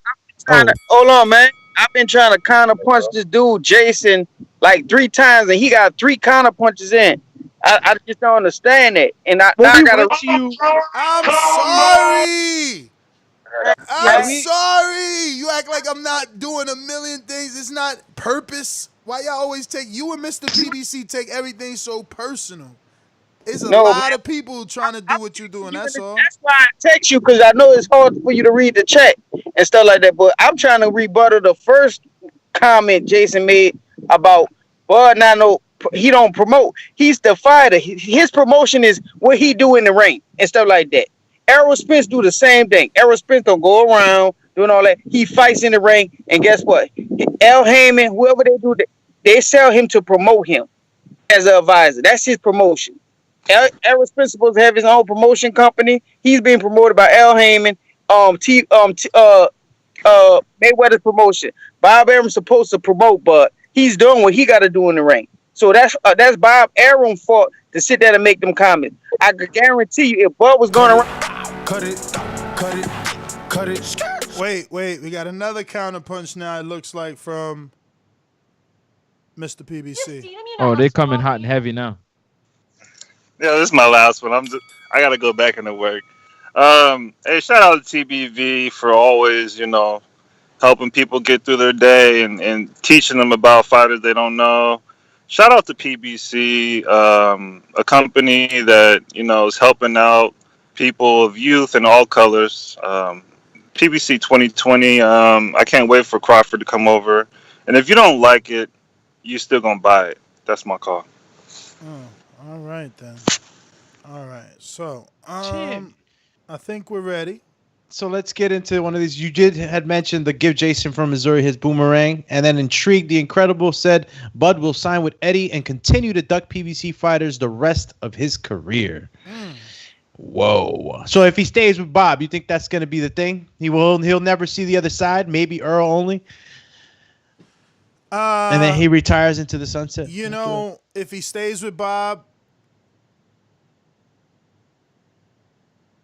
[SPEAKER 15] Hold on, man. I've been trying to counter punch this dude Jason like 3 times, and he got 3 counter punches in. I just don't understand it, and I gotta.
[SPEAKER 8] I'm sorry. I'm sorry. You act like I'm not doing a million things. It's not purpose. Why y'all always take you and Mr. PBC take everything so personal? It's a lot of people trying to do what you're doing. That's all.
[SPEAKER 15] That's why I text you, because I know it's hard for you to read the chat and stuff like that. But I'm trying to rebuttal the first comment Jason made about Bud. Now, no, he don't promote. He's the fighter. His promotion is what he do in the ring and stuff like that. Errol Spence do the same thing. Errol Spence don't go around doing all that. He fights in the ring, and guess what? Al Heyman, whoever they do, they sell him to promote him as an advisor. That's his promotion. Errol Spence is supposed to have his own promotion company. He's being promoted by Al Heyman, Mayweather's promotion. Bob Arum's supposed to promote, but he's doing what he got to do in the ring. So that's Bob Arum's fault to sit there and make them comments. I could guarantee you, if Bud was going around.
[SPEAKER 8] Cut it. Wait. We got another counter punch now, it looks like, from Mr. PBC.
[SPEAKER 11] Oh, they coming hot and heavy now.
[SPEAKER 20] Yeah, this is my last one. I gotta go back into work. Hey, shout out to TBV for always, helping people get through their day and teaching them about fighters they don't know. Shout out to PBC, a company that, is helping out people of youth in all colors. PBC 2020, I can't wait for Crawford to come over. And if you don't like it, you still gonna buy it. That's my call.
[SPEAKER 8] All right, then. All right. So, I think we're ready.
[SPEAKER 2] So let's get into one of these. You had mentioned the Give Jason from Missouri his boomerang, and then Intrigued the Incredible said Bud will sign with Eddie and continue to duck PBC fighters the rest of his career. Whoa. So if he stays with Bob, you think that's going to be the thing? He'll never see the other side, maybe Earl only? And then he retires into the sunset?
[SPEAKER 8] If he stays with Bob,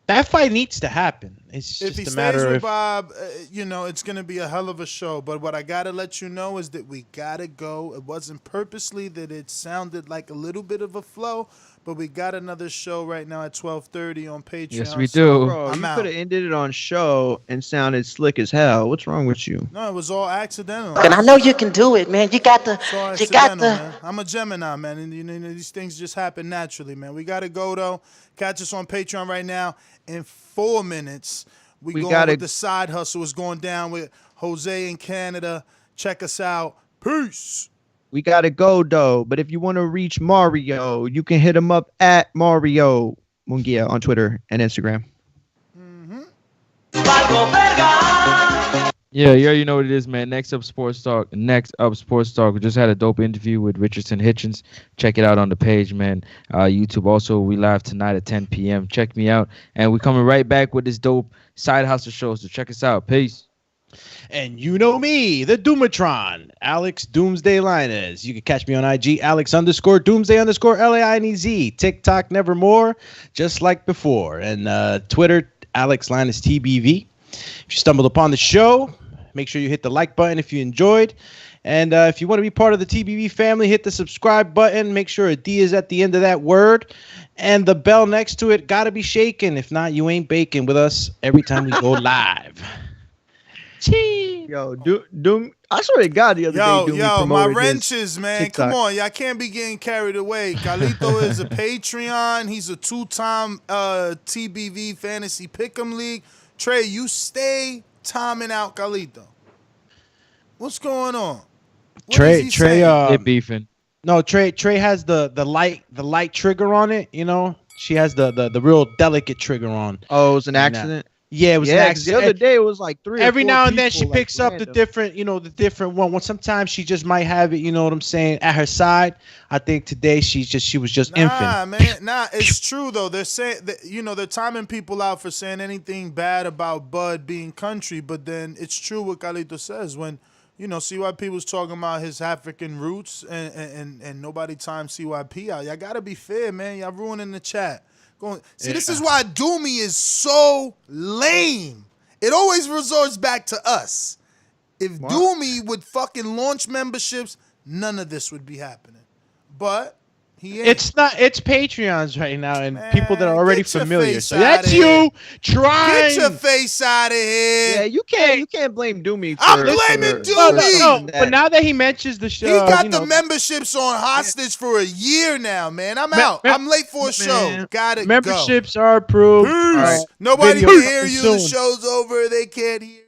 [SPEAKER 2] that fight needs to happen. It's
[SPEAKER 8] if
[SPEAKER 2] just
[SPEAKER 8] he
[SPEAKER 2] a
[SPEAKER 8] stays
[SPEAKER 2] matter
[SPEAKER 8] with
[SPEAKER 2] of
[SPEAKER 8] Bob, it's going to be a hell of a show. But what I got to let you know is that we got to go. It wasn't purposely that it sounded like a little bit of a flow, but we got another show right now at 12:30 on Patreon.
[SPEAKER 11] Yes, we do.
[SPEAKER 9] Bro, you could have ended it on show and sounded slick as hell. What's wrong with you?
[SPEAKER 8] No, it was all accidental.
[SPEAKER 22] And I know you can do it, man. You got the.
[SPEAKER 8] Man. I'm a Gemini, man, and these things just happen naturally, man. We got to go though. Catch us on Patreon right now. In 4 minutes, we going with the side hustle. Is going down with Jose in Canada. Check us out. Peace.
[SPEAKER 9] We gotta go though. But if you want to reach Mario, you can hit him up at Mario Munguia on Twitter and Instagram.
[SPEAKER 11] Yeah, you already know what it is, man. Next up, Sports Talk. We just had a dope interview with Richardson Hitchens. Check it out on the page, man. YouTube also, we live tonight at 10 p.m. Check me out. And we're coming right back with this dope side hustle show. So check us out. Peace.
[SPEAKER 2] And you know me, the Doomatron, Alex Doomsday Linus. You can catch me on IG, Alex_Doomsday_LAINEZ. TikTok, Nevermore, just like before. And Twitter, Alex Linus TBV. If you stumbled upon the show, make sure you hit the like button if you enjoyed. And if you want to be part of the TBV family, hit the subscribe button. Make sure a D is at the end of that word. And the bell next to it got to be shaken. If not, you ain't baking with us every time we go live.
[SPEAKER 9] Yo, Doom. I swear to God, the other day,
[SPEAKER 8] Yo, my wrenches, man.
[SPEAKER 9] TikTok.
[SPEAKER 8] Come on, y'all can't be getting carried away. Carlito is a Patreon. He's a 2-time TBV Fantasy Pick'em League. Trey, you stay timing out Carlito. What's going on?
[SPEAKER 2] Trey,
[SPEAKER 11] they're beefing.
[SPEAKER 2] No, Trey has the light trigger on it. She has the real delicate trigger on.
[SPEAKER 9] Oh, it was an accident.
[SPEAKER 2] Yeah, it was
[SPEAKER 9] Yeah,
[SPEAKER 2] an
[SPEAKER 9] 'cause the other day it was like 3 or
[SPEAKER 2] Every
[SPEAKER 9] 4
[SPEAKER 2] now and then she
[SPEAKER 9] people, like,
[SPEAKER 2] picks up the
[SPEAKER 9] random.
[SPEAKER 2] different, the different one. When sometimes she just might have it, you know what I'm saying, at her side. I think today she was just infant.
[SPEAKER 8] It's true though. They're saying that, they're timing people out for saying anything bad about Bud being country, but then it's true what Carlito says when, CYP was talking about his African roots and nobody timed CYP out. Y'all gotta be fair, man. Y'all ruining the chat. This is why Doomy is so lame. It always resorts back to us. If Doomy would fucking launch memberships, none of this would be happening. But he ain't.
[SPEAKER 2] It's Patreons right now and people that are already familiar. So that's
[SPEAKER 8] here.
[SPEAKER 2] you trying.
[SPEAKER 8] Get your face out of here.
[SPEAKER 9] Yeah, you can't blame Doomy.
[SPEAKER 8] I'm blaming Doomy.
[SPEAKER 2] No, but now that he mentions the show,
[SPEAKER 8] he got the memberships on hostage for a year now, man. I'm out. I'm late for a show. Gotta
[SPEAKER 2] Memberships are approved.
[SPEAKER 8] Peace. Nobody can hear you. The show's over. They can't hear.